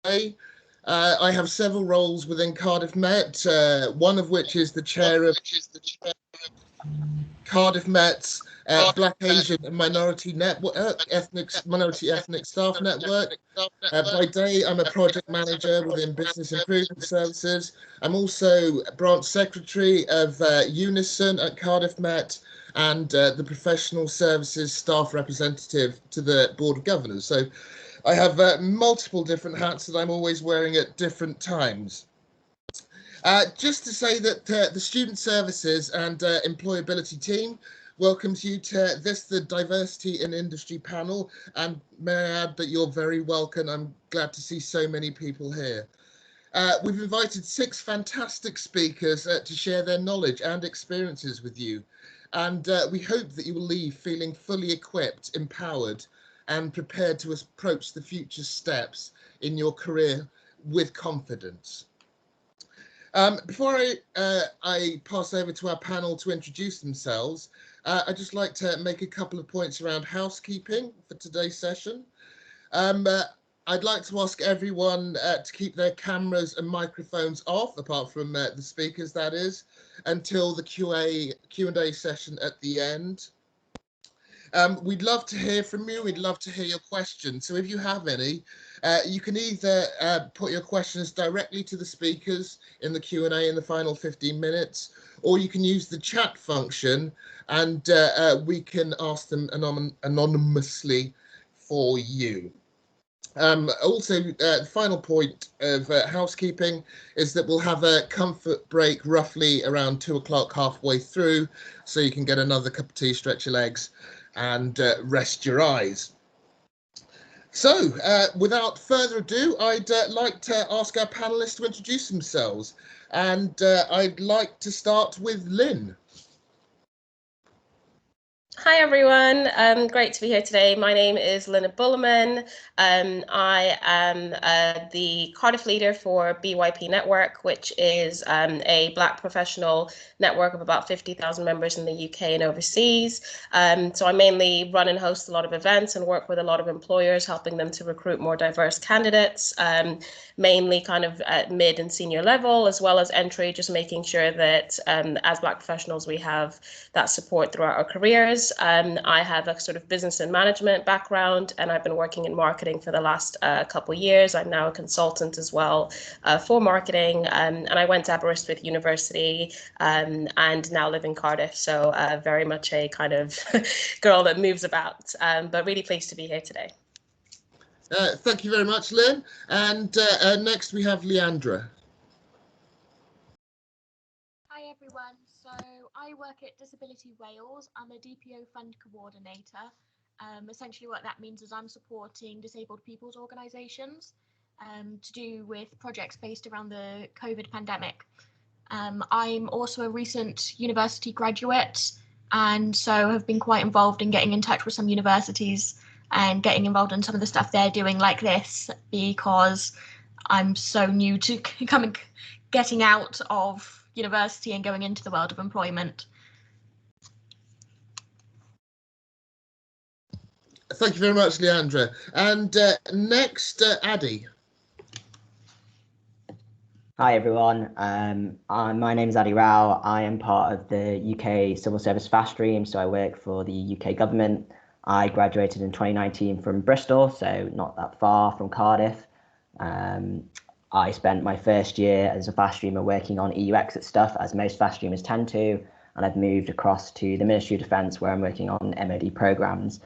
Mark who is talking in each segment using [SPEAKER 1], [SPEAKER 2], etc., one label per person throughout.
[SPEAKER 1] I have several roles within Cardiff Met, one of which is the chair of Cardiff Met's Black, Asian and Minority Network, Minority Ethnic Staff Network. By day, I'm a project manager within Business Improvement Services. I'm also branch secretary of Unison at Cardiff Met and the professional services staff representative to the Board of Governors. So I have multiple different hats that I'm always wearing at different times. Just to say that the Student Services and Employability team welcomes you to the Diversity in Industry panel, and may I add that you're very welcome. I'm glad to see so many people here. We've invited 6 fantastic speakers to share their knowledge and experiences with you, and we hope that you will leave feeling fully equipped, empowered, and prepared to approach the future steps in your career with confidence. Before I pass over to our panel to introduce themselves, I'd just like to make a couple of points around housekeeping for today's session. I'd like to ask everyone to keep their cameras and microphones off, apart from the speakers, that is, until the Q&A session at the end. We'd love to hear from you. We'd love to hear your questions. So if you have any, you can either put your questions directly to the speakers in the Q&A in the final 15 minutes, or you can use the chat function and we can ask them anonymously for you. Also, the final point of housekeeping is that we'll have a comfort break roughly around 2 o'clock halfway through, so you can get another cup of tea, stretch your legs, and rest your eyes. So, without further ado, I'd like to ask our panelists to introduce themselves, and I'd like to start with Lynn.
[SPEAKER 2] Hi everyone, great to be here today. My name is Lynn Bullerman. I am the Cardiff leader for BYP Network, which is a Black professional network of about 50,000 members in the UK and overseas. So I mainly run and host a lot of events and work with a lot of employers, helping them to recruit more diverse candidates, mainly kind of at mid and senior level, as well as entry, just making sure that as Black professionals, we have that support throughout our careers. I have a sort of business and management background, and I've been working in marketing for the last couple of years. I'm now a consultant as well for marketing, and I went to Aberystwyth University and now live in Cardiff. So very much a kind of girl that moves about, but really pleased to be here today.
[SPEAKER 1] Thank you very much, Lynn. And next we have Leandra.
[SPEAKER 3] Hi everyone, so I work at Disability Wales. I'm a DPO fund coordinator. Essentially what that means is I'm supporting disabled people's organisations to do with projects based around the COVID pandemic. I'm also a recent university graduate, and so have been quite involved in getting in touch with some universities and getting involved in some of the stuff they're doing like this, because I'm so new to getting out of university and going into the world of employment.
[SPEAKER 1] Thank you very much, Leandra. And next, Addy.
[SPEAKER 4] Hi everyone, my name is Addy Rao. I am part of the UK Civil Service Fast Stream, so I work for the UK government. I graduated in 2019 from Bristol, so not that far from Cardiff. I spent my first year as a fast streamer working on EU exit stuff, as most fast streamers tend to, and I've moved across to the Ministry of Defence, where I'm working on MOD programmes.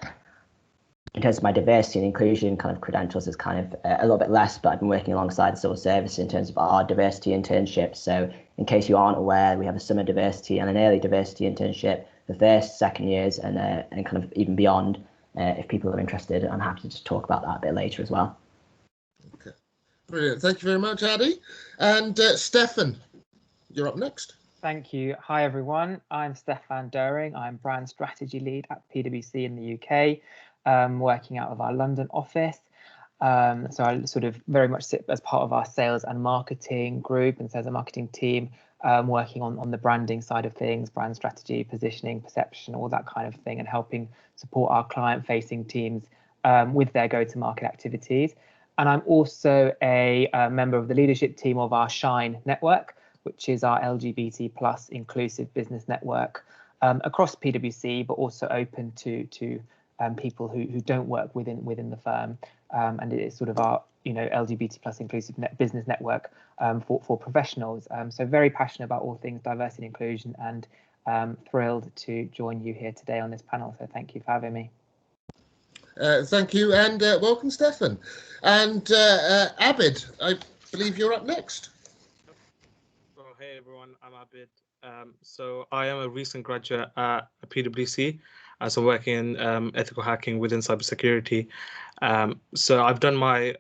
[SPEAKER 4] In terms of my diversity and inclusion kind of credentials is kind of a little bit less, but I've been working alongside the civil service in terms of our diversity internships. So in case you aren't aware, we have a summer diversity and an early diversity internship for first, second years, and kind of even beyond. If people are interested, I'm happy to just talk about that a bit later as well.
[SPEAKER 1] Okay, brilliant. Thank you very much, Addy. And Stefan, you're up next.
[SPEAKER 5] Thank you. Hi, everyone. I'm Stefan Doering. I'm brand strategy lead at PwC in the UK. Working out of our London office. So I sort of very much sit as part of our sales and marketing group and sales and marketing team, working on the branding side of things, brand strategy, positioning, perception, all that kind of thing, and helping support our client-facing teams with their go-to-market activities. And I'm also a member of the leadership team of our Shine network, which is our LGBT plus inclusive business network across PwC, but also open to people who don't work within the firm. And it is sort of our LGBT plus inclusive business network for professionals. So very passionate about all things diversity and inclusion, and thrilled to join you here today on this panel. So thank you for having me.
[SPEAKER 1] Thank you, and welcome, Stefan. And Abid, I believe you're up next.
[SPEAKER 6] So, hey everyone, I'm Abid. So I am a recent graduate at PwC, so I'm working in ethical hacking within cybersecurity. So I've done my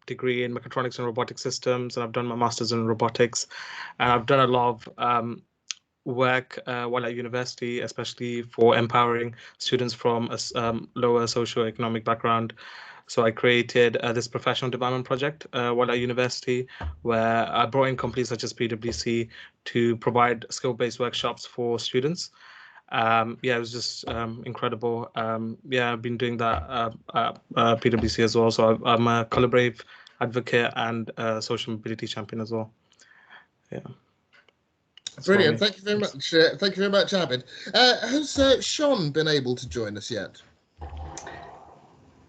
[SPEAKER 6] degree in mechatronics and robotic systems, and I've done my master's in robotics, and I've done a lot of work while at university, especially for empowering students from a lower socioeconomic background. So I created this professional development project while at university, where I brought in companies such as PwC to provide skill-based workshops for students. Yeah, it was just incredible. Yeah, I've been doing that at PwC as well. So I'm a Colour Brave advocate and social mobility champion as well. Yeah.
[SPEAKER 1] Brilliant. Thank you very much. Thank you very much, Abid. Has Sean been able to join us yet?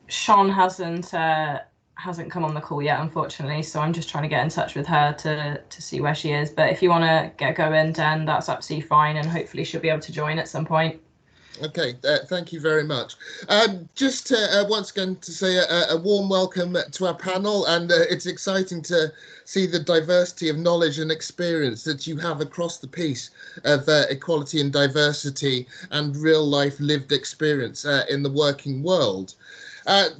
[SPEAKER 7] Sean hasn't come on the call yet, unfortunately. So I'm just trying to get in touch with her to see where she is. But if you want to get going, Dan, that's absolutely fine, and hopefully she'll be able to join at some point.
[SPEAKER 1] Okay, thank you very much. Just once again to say a warm welcome to our panel, and it's exciting to see the diversity of knowledge and experience that you have across the piece of equality and diversity and real life lived experience in the working world.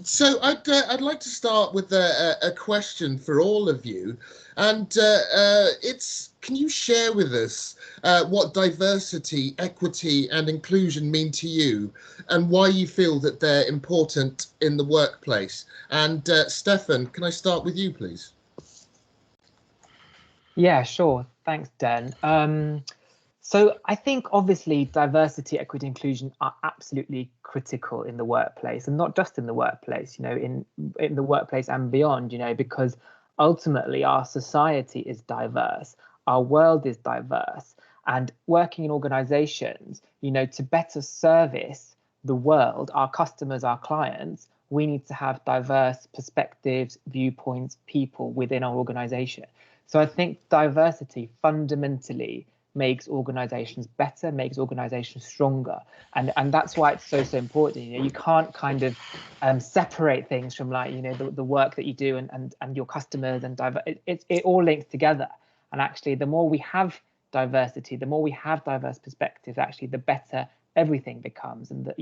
[SPEAKER 1] So I'd like to start with a question for all of you, and can you share with us what diversity, equity and inclusion mean to you, and why you feel that they're important in the workplace? And Stefan, can I start with you, please?
[SPEAKER 5] Yeah, sure. Thanks, Den. So I think obviously diversity, equity, inclusion are absolutely critical in the workplace, and not just in the workplace, in the workplace and beyond, because ultimately our society is diverse, our world is diverse, and working in organizations, to better service the world, our customers, our clients, we need to have diverse perspectives, viewpoints, people within our organization. So I think diversity fundamentally makes organizations better, makes organizations stronger, and that's why it's so important. You can't kind of separate things from the work that you do and your customers, and it all links together. And actually, the more we have diversity, the more we have diverse perspectives, actually the better everything becomes, and that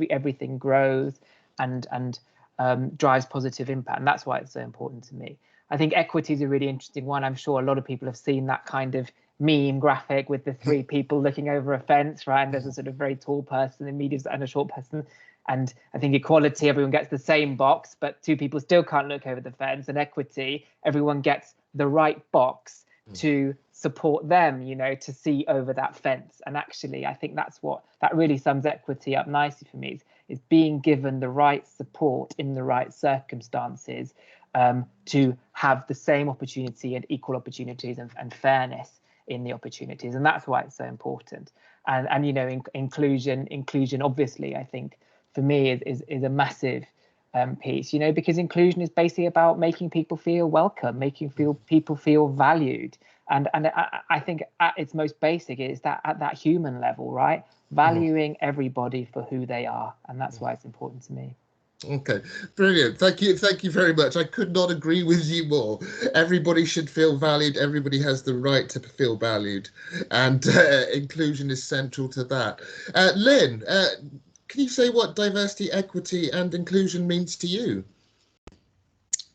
[SPEAKER 5] everything grows and drives positive impact. And that's why it's so important to me. I think equity is a really interesting one. I'm sure a lot of people have seen that kind of meme graphic with the three people looking over a fence, right? And there's a sort of very tall person, a medium, and a short person. And I think equality, everyone gets the same box, but two people still can't look over the fence. And equity, everyone gets the right box to support them, to see over that fence. And actually, I think that really sums equity up nicely for me, is being given the right support in the right circumstances to have the same opportunity and equal opportunities and fairness in the opportunities. And that's why it's so important. And inclusion obviously, I think for me is a massive piece, because inclusion is basically about making people feel welcome, making people feel valued. And I think at its most basic is that at that human level, right? Valuing everybody for who they are. And that's why it's important to me.
[SPEAKER 1] Okay, brilliant. Thank you very much. I could not agree with you more. Everybody should feel valued. Everybody has the right to feel valued, and inclusion is central to that. Lynn, can you say what diversity, equity and inclusion means to you?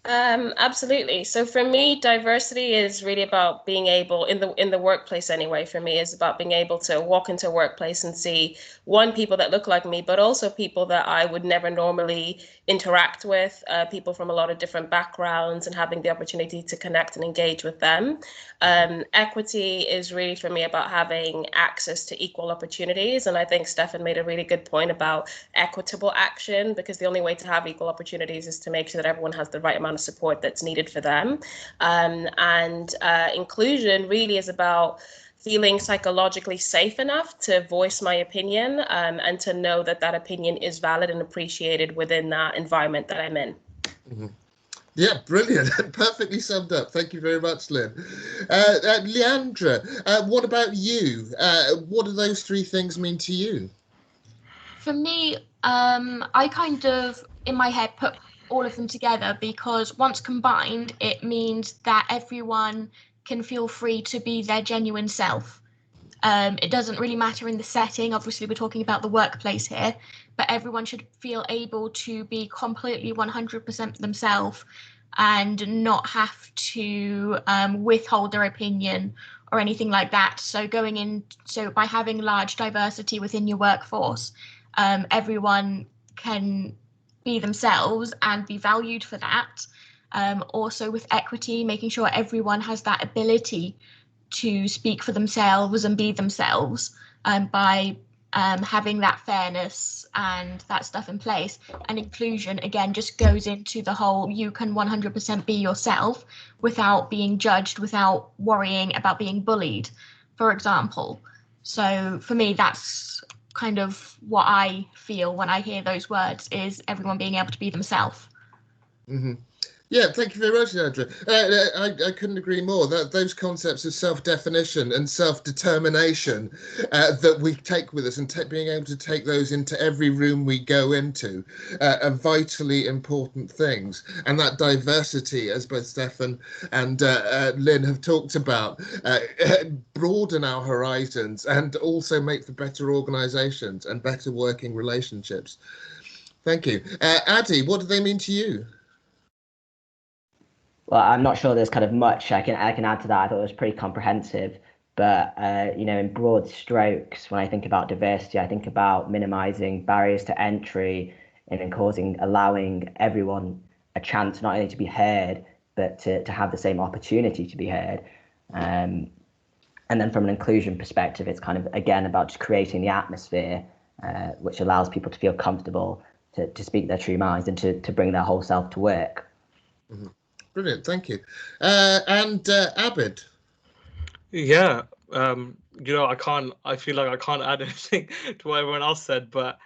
[SPEAKER 2] Absolutely. So for me, diversity is really about being able, in the workplace anyway, for me, is about being able to walk into a workplace and see, one, people that look like me, but also people that I would never normally interact with people from a lot of different backgrounds and having the opportunity to connect and engage with them. Equity is really for me about having access to equal opportunities. And I think Stefan made a really good point about equitable action, because the only way to have equal opportunities is to make sure that everyone has the right amount of support that's needed for them. And inclusion really is about feeling psychologically safe enough to voice my opinion, and to know that that opinion is valid and appreciated within that environment that I'm in.
[SPEAKER 1] Mm-hmm. Yeah, brilliant. Perfectly summed up. Thank you very much, Lynn. Leandra, what about you? What do those three things mean to you?
[SPEAKER 3] For me, I kind of, in my head, put all of them together, because once combined, it means that everyone can feel free to be their genuine self. It doesn't really matter in the setting. Obviously, we're talking about the workplace here, but everyone should feel able to be completely 100% themselves and not have to withhold their opinion or anything like that. So by having large diversity within your workforce, everyone can be themselves and be valued for that. Also with equity, making sure everyone has that ability to speak for themselves and be themselves, by having that fairness and that stuff in place. And inclusion, again, just goes into the whole, you can 100% be yourself without being judged, without worrying about being bullied, for example. So for me, that's kind of what I feel when I hear those words, is everyone being able to be themselves.
[SPEAKER 1] Mm-hmm. Yeah, thank you very much, Andrew. I couldn't agree more. That those concepts of self-definition and self-determination that we take with us, and being able to take those into every room we go into, are vitally important things. And that diversity, as both Stefan and Lynn have talked about, broaden our horizons and also make for better organisations and better working relationships. Thank you. Addy, what do they mean to you?
[SPEAKER 4] Well, I'm not sure there's kind of much I can add to that. I thought it was pretty comprehensive. But, in broad strokes, when I think about diversity, I think about minimizing barriers to entry and allowing everyone a chance not only to be heard, but to have the same opportunity to be heard. And then from an inclusion perspective, it's kind of, again, about just creating the atmosphere which allows people to feel comfortable to speak their true minds and to bring their whole self to work.
[SPEAKER 1] Mm-hmm. Brilliant, thank you. And Abid.
[SPEAKER 6] Yeah, I feel like I can't add anything to what everyone else said, but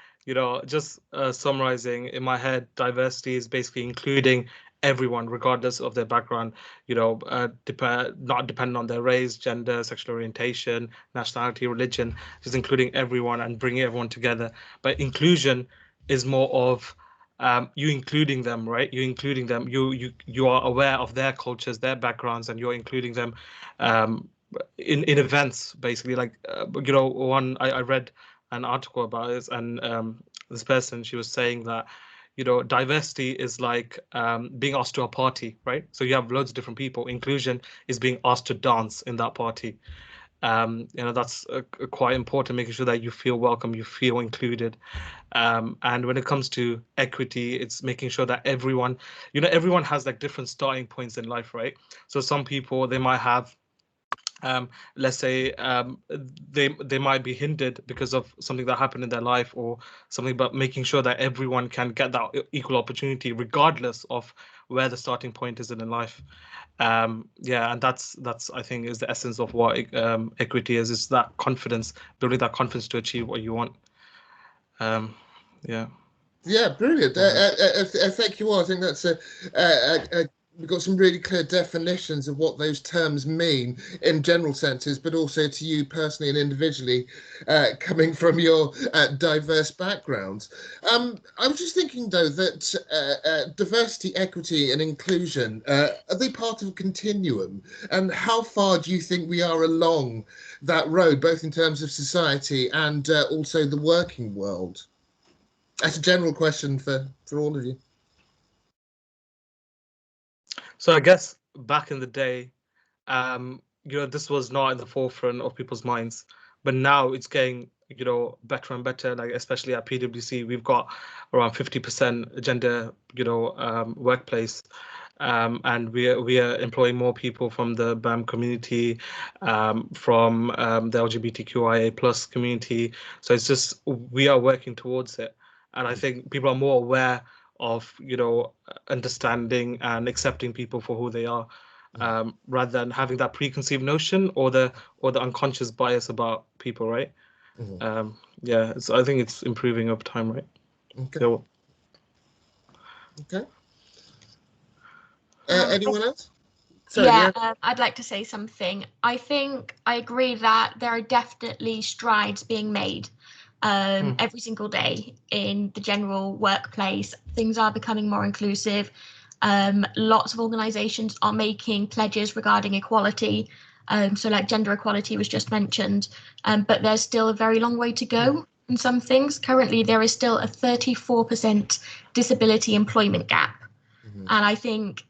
[SPEAKER 6] just summarizing in my head, diversity is basically including everyone, regardless of their background, not dependent on their race, gender, sexual orientation, nationality, religion, just including everyone and bringing everyone together. But inclusion is more of you including them, right? You including them. You are aware of their cultures, their backgrounds, and you're including them in events, basically. Like I read an article about this, and this person, she was saying that diversity is like being asked to a party, right? So you have loads of different people. Inclusion is being asked to dance in that party. That's quite important, making sure that you feel welcome, you feel included. And when it comes to equity, it's making sure that everyone has like different starting points in life, right? So some people, they might have let's say they might be hindered because of something that happened in their life or something, but making sure that everyone can get that equal opportunity regardless of where the starting point is in life. And that's I think is the essence of what equity is that confidence, building that confidence to achieve what you want.
[SPEAKER 1] Yeah, brilliant. Thank you all. I think that's we've got some really clear definitions of what those terms mean in general senses, but also to you personally and individually, coming from your diverse backgrounds. I was just thinking, though, that diversity, equity and inclusion, are they part of a continuum? And how far do you think we are along that road, both in terms of society and also the working world? That's a general question for all of you.
[SPEAKER 6] So I guess back in the day, this was not in the forefront of people's minds, but now it's getting better and better. Like especially at PwC, we've got around 50% gender, workplace. And we are employing more people from the BAM community, from the LGBTQIA plus community. So it's just we are working towards it, and I think people are more aware of understanding and accepting people for who they are, rather than having that preconceived notion or the unconscious bias about people, right? Yeah, I think it's improving over time, right?
[SPEAKER 1] Okay.
[SPEAKER 6] So,
[SPEAKER 1] okay. Anyone else?
[SPEAKER 3] Sorry, I'd like to say something. I think I agree that there are definitely strides being made every single day in the general workplace. Things are becoming more inclusive. Lots of organisations are making pledges regarding equality. So like gender equality was just mentioned, but there's still a very long way to go in some things. Currently, there is still a 34% disability employment gap. And I think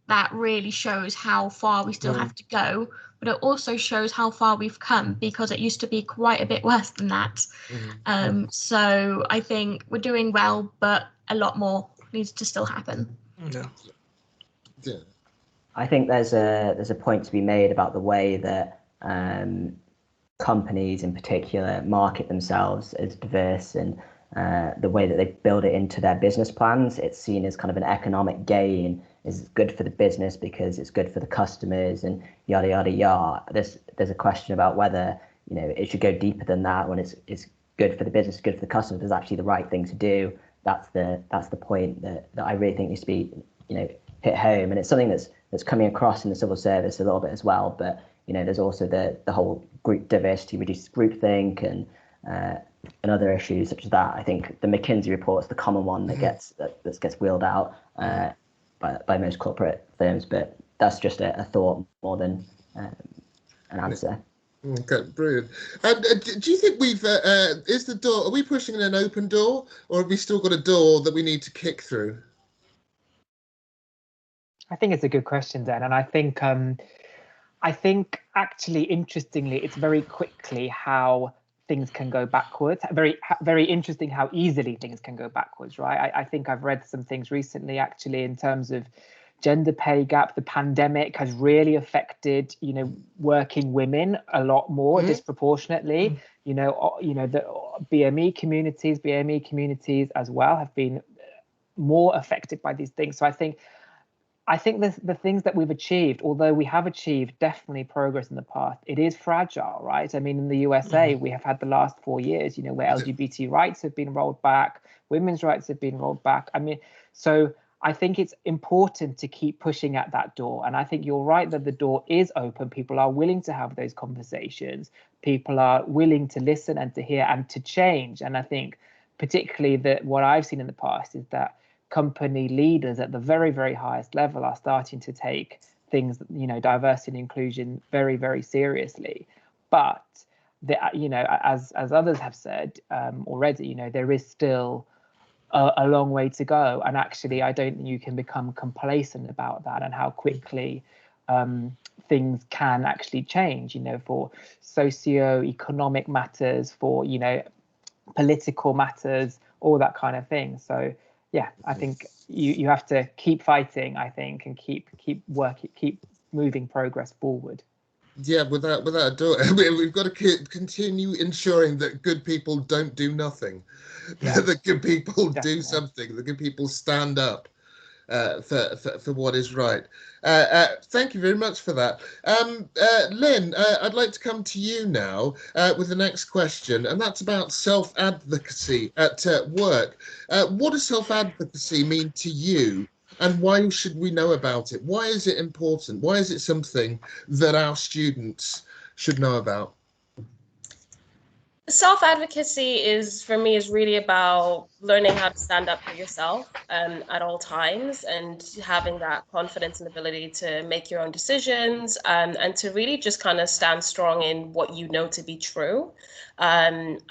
[SPEAKER 3] that really shows how far we still have to go, but it also shows how far we've come, because it used to be quite a bit worse than that. So I think we're doing well, but a lot more needs to still happen.
[SPEAKER 1] Yeah.
[SPEAKER 4] I think there's a point to be made about the way that companies in particular market themselves as diverse, and the way that they build it into their business plans. It's seen as kind of an economic gain, is good for the business because it's good for the customers and yada yada yada. There's a question about whether it should go deeper than that. When it's good for the business, good for the customer, is actually the right thing to do. That's the point that I really think needs to be hit home, and it's something that's coming across in the civil service a little bit as well. But there's also the whole group diversity, reduced groupthink, and other issues such as that. I think the McKinsey report is the common one that gets wheeled out by most corporate firms, but that's just a thought more than an answer.
[SPEAKER 1] Okay, brilliant. And do you think is the door? Are we pushing in an open door, or have we still got a door that we need to kick through?
[SPEAKER 5] I think it's a good question, Dan, and I think actually, interestingly, it's very quickly how things can go backwards. Very interesting how easily things can go backwards, right? I think I've read some things recently, actually, in terms of gender pay gap. The pandemic has really affected, working women a lot more disproportionately. The BME communities as well have been more affected by these things. So I think the things that we've achieved, although we have achieved definitely progress in the past, it is fragile, right? I mean, in the USA, we have had the last 4 years, where LGBT rights have been rolled back, women's rights have been rolled back. I mean, so I think it's important to keep pushing at that door. And I think you're right that the door is open. People are willing to have those conversations. People are willing to listen and to hear and to change. And I think particularly that what I've seen in the past is that company leaders at the very, very highest level are starting to take things, diversity and inclusion very, very seriously. But as others have said already, there is still a long way to go. And actually, I don't think you can become complacent about that and how quickly things can actually change, for socio-economic matters, for, political matters, all that kind of thing. So yeah, I think you have to keep fighting, I think, and keep working, keep moving progress forward.
[SPEAKER 1] Yeah, without a doubt, we've got to continue ensuring that good people don't do nothing. Yeah. That good people do something. That good people stand up for what is right. Thank you very much for that. Lynn, I'd like to come to you now with the next question, and that's about self-advocacy at work. What does self-advocacy mean to you, and why should we know about it? Why is it important? Why is it something that our students should know about?
[SPEAKER 2] Self-advocacy for me is really about learning how to stand up for yourself at all times, and having that confidence and ability to make your own decisions, and to really just kind of stand strong in what you know to be true. And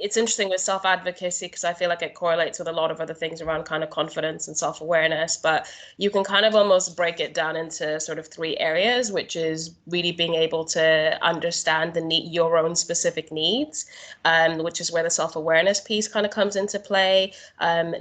[SPEAKER 2] it's interesting with self-advocacy because I feel like it correlates with a lot of other things around kind of confidence and self-awareness, but you can kind of almost break it down into sort of three areas, which is really being able to understand your own specific needs, which is where the self-awareness piece kind of comes into play,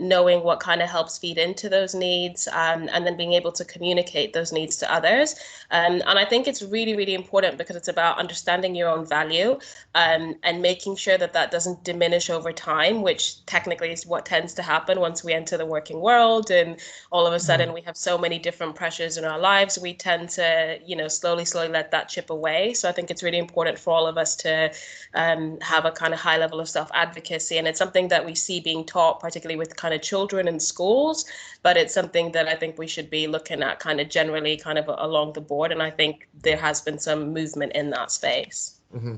[SPEAKER 2] knowing what kind of helps feed into those needs, and then being able to communicate those needs to others. And I think it's really, really important because it's about understanding your own value, and making sure that that doesn't diminish over time, which technically is what tends to happen once we enter the working world. And all of a sudden we have so many different pressures in our lives, we tend to, slowly let that chip away. So I think it's really important for all of us to have a kind of high level of self-advocacy. And it's something that we see being taught, particularly with kind of children in schools, but it's something that I think we should be looking at kind of generally kind of along the board. And I think there has been some movement in that space.
[SPEAKER 1] Mm-hmm.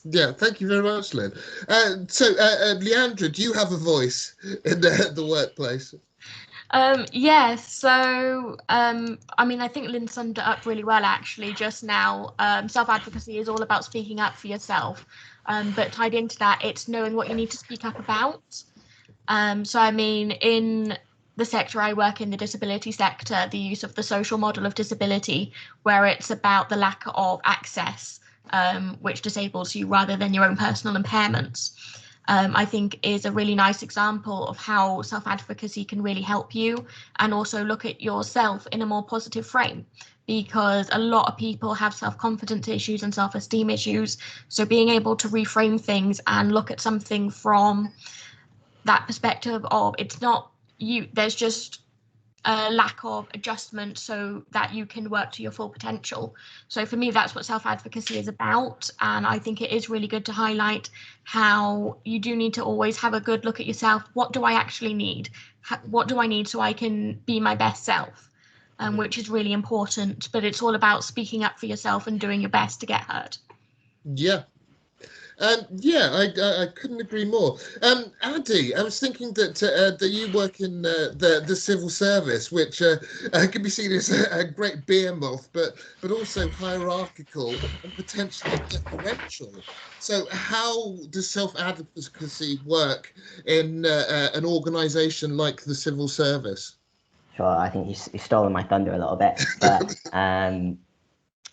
[SPEAKER 1] Yeah, thank you very much, Lynn. So, Leandra, do you have a voice in the workplace?
[SPEAKER 3] Yes. So, I mean, I think Lynn summed it up really well, actually, just now. Self-advocacy is all about speaking up for yourself. But tied into that, it's knowing what you need to speak up about. So, I mean, in the sector I work in, the disability sector, the use of the social model of disability, where it's about the lack of access, which disables you rather than your own personal impairments, I think is a really nice example of how self-advocacy can really help you, and also look at yourself in a more positive frame, because a lot of people have self-confidence issues and self-esteem issues. So being able to reframe things and look at something from that perspective of it's not you, there's just a lack of adjustment so that you can work to your full potential. So for me, that's what self-advocacy is about. And I think it is really good to highlight how you do need to always have a good look at yourself. What do I actually need? What do I need so I can be my best self? Which is really important, but it's all about speaking up for yourself and doing your best to get heard.
[SPEAKER 1] Yeah. I couldn't agree more. Addy, I was thinking that you work in the civil service, which can be seen as a great behemoth, but also hierarchical and potentially deferential. So, how does self-advocacy work in an organisation like the civil service?
[SPEAKER 4] Sure, I think you've stolen my thunder a little bit, but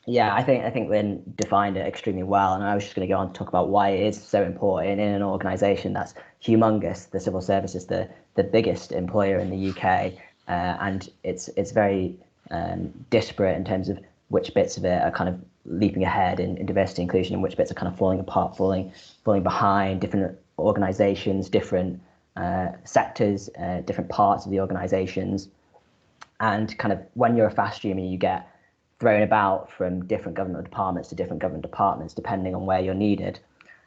[SPEAKER 4] yeah, I think Lynn defined it extremely well, and I was just going to go on to talk about why it is so important in an organisation that's humongous. The civil service is the biggest employer in the UK, and it's very disparate in terms of which bits of it are kind of leaping ahead in diversity inclusion, and which bits are kind of falling apart, falling behind. Different organisations, different sectors, different parts of the organisations, and kind of when you're a fast streamer, you get thrown about from different government departments to different government departments, depending on where you're needed.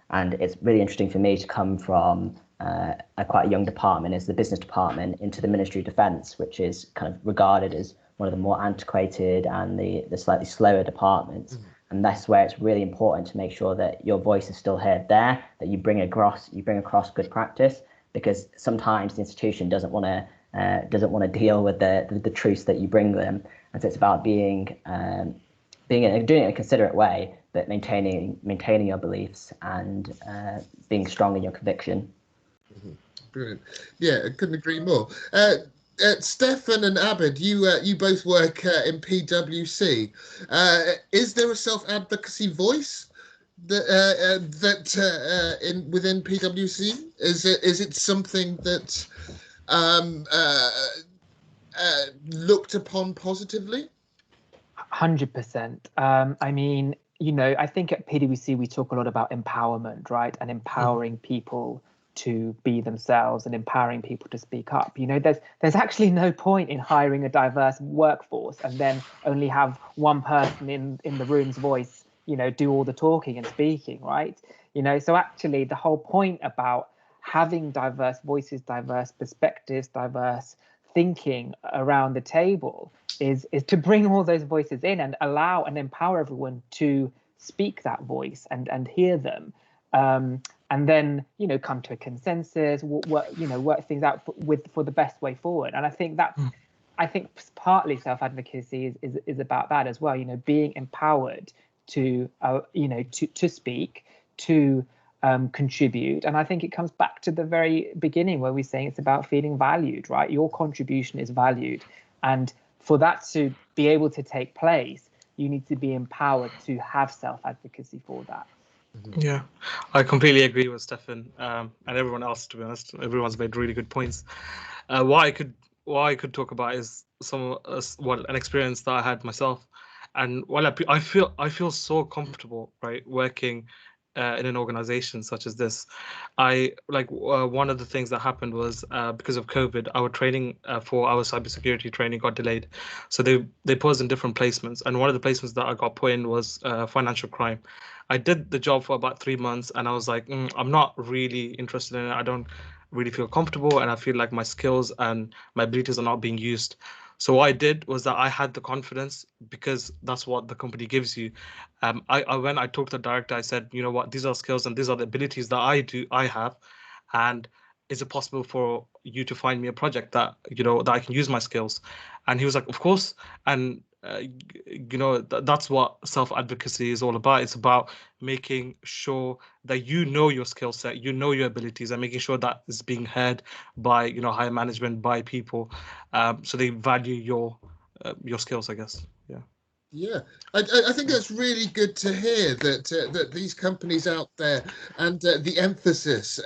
[SPEAKER 4] And it's really interesting for me to come from quite a young department, as the business department, into the Ministry of Defence, which is kind of regarded as one of the more antiquated and the slightly slower departments. Mm-hmm. And that's where it's really important to make sure that your voice is still heard there, that you bring across good practice, because sometimes the institution doesn't want to deal with the truths that you bring them. And so it's about doing it in a considerate way, but maintaining your beliefs and being strong in your conviction.
[SPEAKER 1] Mm-hmm. Brilliant. Yeah, I couldn't agree more. Stefan and Abid, you both work in PwC. Is there a self-advocacy voice within PwC? Is it something that looked upon positively?
[SPEAKER 5] 100%. I mean, I think at PwC we talk a lot about empowerment, right? And empowering people to be themselves and empowering people to speak up. There's actually no point in hiring a diverse workforce and then only have one person in the room's voice, do all the talking and speaking, right? So actually the whole point about having diverse voices, diverse perspectives, diverse thinking around the table is to bring all those voices in and allow and empower everyone to speak that voice and hear them, and then come to a consensus, work things out for the best way forward. And I think partly self-advocacy is about that as well, being empowered to to speak, to contribute. And I think it comes back to the very beginning where we're saying it's about feeling valued, right? Your contribution is valued. And for that to be able to take place, you need to be empowered to have self-advocacy for that.
[SPEAKER 6] Yeah, I completely agree with Stefan and everyone else, to be honest. Everyone's made really good points. What I could talk about is an experience that I had myself. And while I feel so comfortable, right, working in an organization such as this. One of the things that happened was because of COVID, our training for our cybersecurity training got delayed. So they put us in different placements, and one of the placements that I got put in was financial crime. I did the job for about 3 months, and I was like, I'm not really interested in it. I don't really feel comfortable, and I feel like my skills and my abilities are not being used. So what I did was that I had the confidence, because that's what the company gives you. When I talked to the director, I said, you know what, these are skills and these are the abilities that I have, and is it possible for you to find me a project that that I can use my skills? And he was like, of course. And that's what self-advocacy is all about. It's about making sure that you know your skill set, you know your abilities, and making sure that is being heard by higher management, by people, so they value your skills, I guess.
[SPEAKER 1] Yeah, I think that's really good to hear that these companies out there, and the emphasis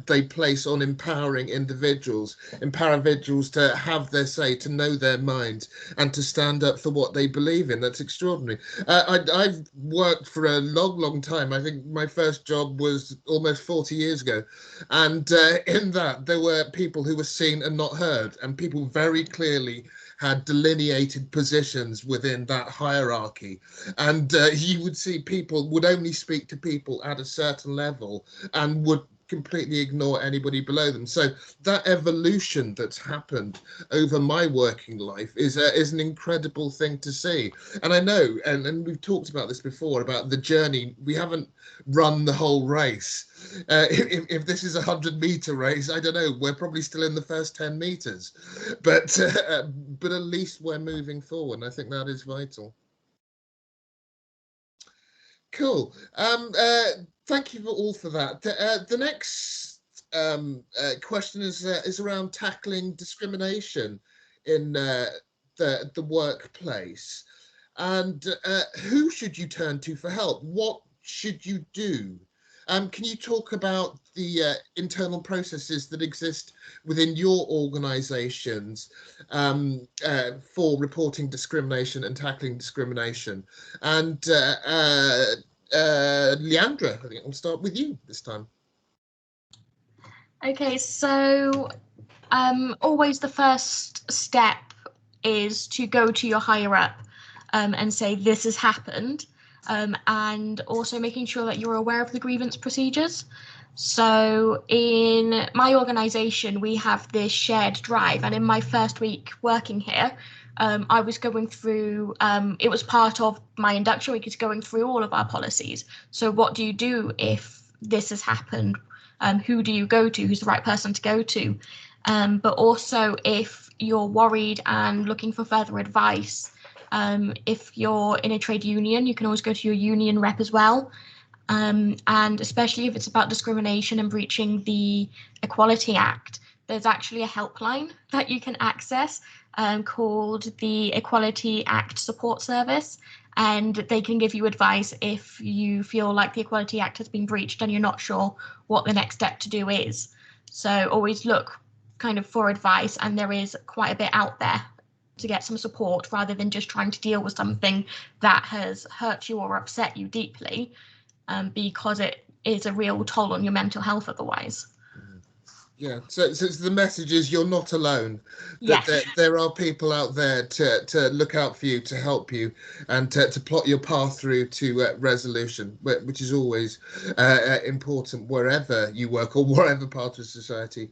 [SPEAKER 1] they place on empowering individuals to have their say, to know their mind, and to stand up for what they believe in. That's extraordinary. I've worked for a long time. I think my first job was almost 40 years ago, and in that there were people who were seen and not heard, and people very clearly had delineated positions within that hierarchy, and you would see people would only speak to people at a certain level and would completely ignore anybody below them. So that evolution that's happened over my working life is an incredible thing to see. And I know, and we've talked about this before, about the journey. We haven't run the whole race. If this is a 100-meter race, I don't know, we're probably still in the first 10 meters, but at least we're moving forward, and I think that is vital. Cool. Thank you all for that. The next question is around tackling discrimination in the workplace. And who should you turn to for help? What should you do? Can you talk about the internal processes that exist within your organisations for reporting discrimination and tackling discrimination? And Leandra, I think I'll start with you this time.
[SPEAKER 3] Okay, so always the first step is to go to your higher up and say this has happened, and also making sure that you're aware of the grievance procedures. So in my organisation, we have this shared drive, and in my first week working here, I was going through, it was part of my induction week, is going through all of our policies. So what do you do if this has happened? Who do you go to? Who's the right person to go to? But also, if you're worried and looking for further advice, if you're in a trade union, you can always go to your union rep as well. And especially if it's about discrimination and breaching the Equality Act, there's actually a helpline that you can access called the Equality Act Support Service, and they can give you advice if you feel like the Equality Act has been breached and you're not sure what the next step to do is. So always look kind of for advice, and there is quite a bit out there to get some support rather than just trying to deal with something that has hurt you or upset you deeply, because it is a real toll on your mental health otherwise.
[SPEAKER 1] Yeah, so the message is you're not alone. That
[SPEAKER 3] Yes.
[SPEAKER 1] there are people out there to look out for you, to help you, and to plot your path through to resolution, which is always important wherever you work or wherever part of society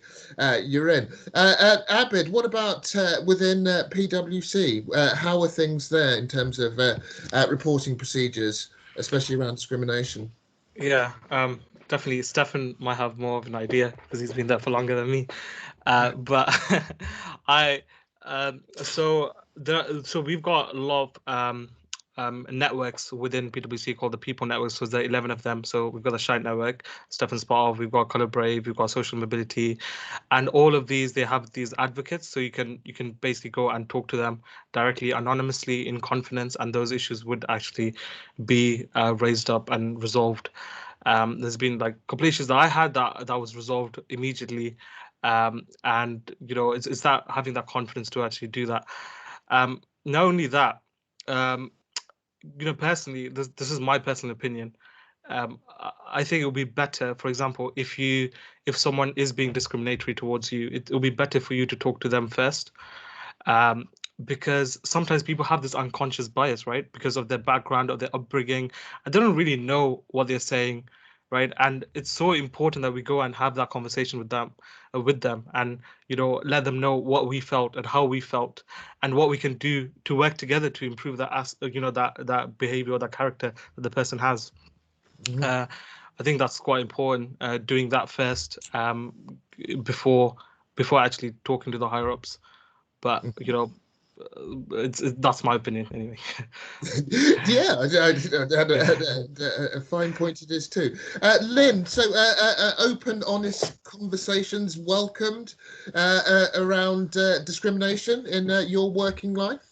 [SPEAKER 1] you're in. Abid, what about within PwC? How are things there in terms of reporting procedures, especially around discrimination?
[SPEAKER 6] Yeah, definitely. Stefan might have more of an idea because he's been there for longer than me. But so we've got a lot of networks within PwC called the People Network. So there's 11 of them. So we've got the Shite Network, Stefan's part of, we've got Colour Brave, we've got Social Mobility, and all of these, they have these advocates. So you can basically go and talk to them directly, anonymously, in confidence, and those issues would actually be raised up and resolved. There's been like a couple of issues that I had that was resolved immediately. And it's that having that confidence to actually do that. Not only that, personally, this is my personal opinion. I think it would be better, for example, if someone is being discriminatory towards you, it will be better for you to talk to them first. Because sometimes people have this unconscious bias, right? Because of their background or their upbringing, and they don't really know what they're saying, right? And it's so important that we go and have that conversation with them, and let them know what we felt and how we felt, and what we can do to work together to improve that behavior or that character that the person has. I think that's quite important. Doing that first, before actually talking to the higher ups. But that's my opinion anyway.
[SPEAKER 1] Yeah, I had a fine point it is too. Lynn, so open, honest conversations welcomed around discrimination in your working life?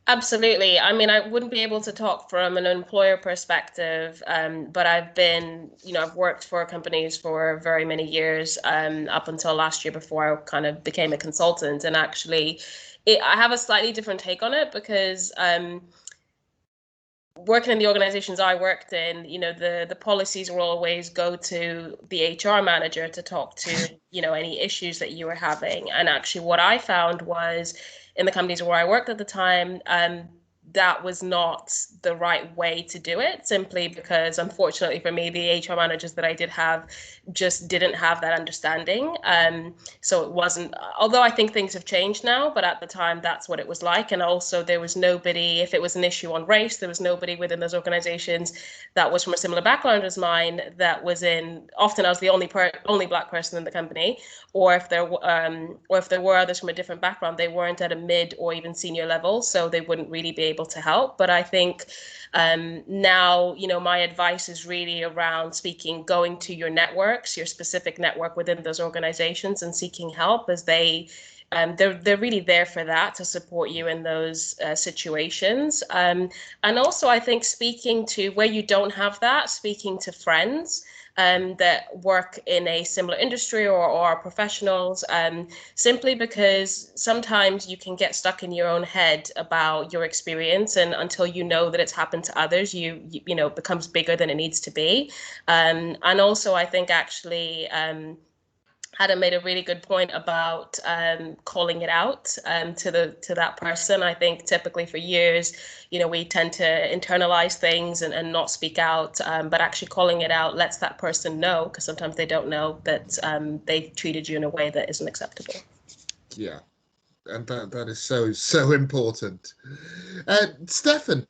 [SPEAKER 2] Absolutely. I mean, I wouldn't be able to talk from an employer perspective, but I've worked for companies for very many years, up until last year before I kind of became a consultant. And actually, I have a slightly different take on it because working in the organizations I worked in, the policies will always go to the HR manager to talk to, any issues that you were having. And actually what I found was in the companies where I worked at the time, that was not the right way to do it, simply because, unfortunately for me, the HR managers that I did have just didn't have that understanding. So it wasn't, although I think things have changed now, but at the time that's what it was like. And also there was nobody, if it was an issue on race, there was nobody within those organizations that was from a similar background as mine that was in, often I was the only Black person in the company, or if there were others from a different background, they weren't at a mid or even senior level, so they wouldn't really be able to help. But I think now, my advice is really around going to your networks, your specific network within those organizations, and seeking help, as they're really there for that, to support you in those situations. And also, I think speaking to where you don't have that, speaking to friends that work in a similar industry or professionals, simply because sometimes you can get stuck in your own head about your experience, and until you know that it's happened to others, it becomes bigger than it needs to be. And also, I think actually, Adam made a really good point about calling it out to that person. I think typically for years, we tend to internalize things and not speak out, but actually calling it out lets that person know, because sometimes they don't know that they've treated you in a way that isn't acceptable.
[SPEAKER 1] Yeah, and that is so important. Stefan,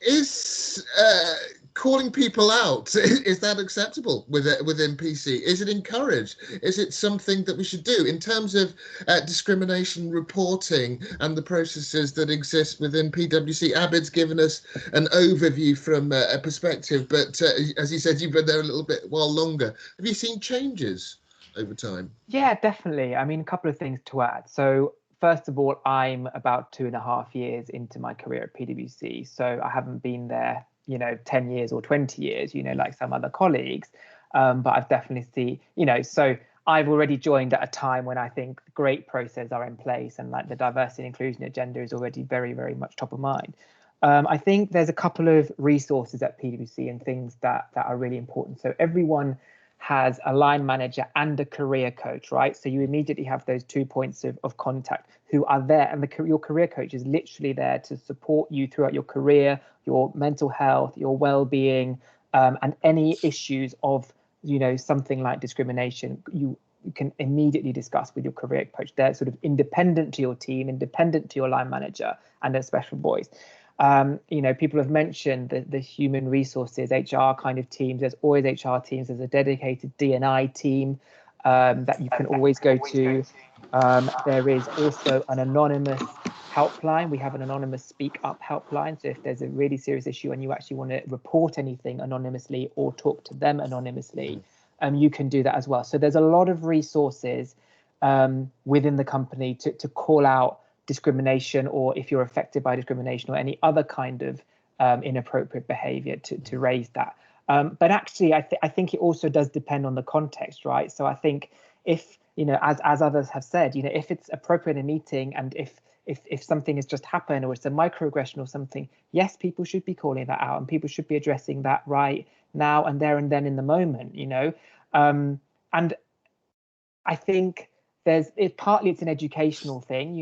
[SPEAKER 1] is calling people out, is that acceptable within PC? Is it encouraged? Is it something that we should do in terms of discrimination reporting and the processes that exist within PwC? Abid's given us an overview from a perspective, but as you said, you've been there a little bit while longer. Have you seen changes over time?
[SPEAKER 5] Yeah, definitely. I mean, a couple of things to add. So first of all, I'm about 2.5 years into my career at PwC, so I haven't been there 10 years or 20 years, like some other colleagues. But I've definitely seen, so I've already joined at a time when I think great processes are in place, and like the diversity and inclusion agenda is already very, very much top of mind. I think there's a couple of resources at PwC and things that are really important. So everyone has a line manager and a career coach, right? So you immediately have those 2 points of contact who are there, and your career coach is literally there to support you throughout your career, your mental health, your well-being, and any issues of something like discrimination. You can immediately discuss with your career coach. They're sort of independent to your team, independent to your line manager, and a special voice. People have mentioned the human resources, HR kind of teams. There's always HR teams. There's a dedicated D&I team that you can always go to. There is also an anonymous helpline. We have an anonymous speak up helpline. So if there's a really serious issue and you actually want to report anything anonymously or talk to them anonymously, you can do that as well. So there's a lot of resources within the company to call out discrimination, or if you're affected by discrimination or any other kind of inappropriate behavior, to raise that. But actually, I think it also does depend on the context, right? So I think if, as others have said, if it's appropriate in a meeting, and if something has just happened or it's a microaggression or something, yes, people should be calling that out, and people should be addressing that right now and there and then in the moment, and I think partly it's an educational thing,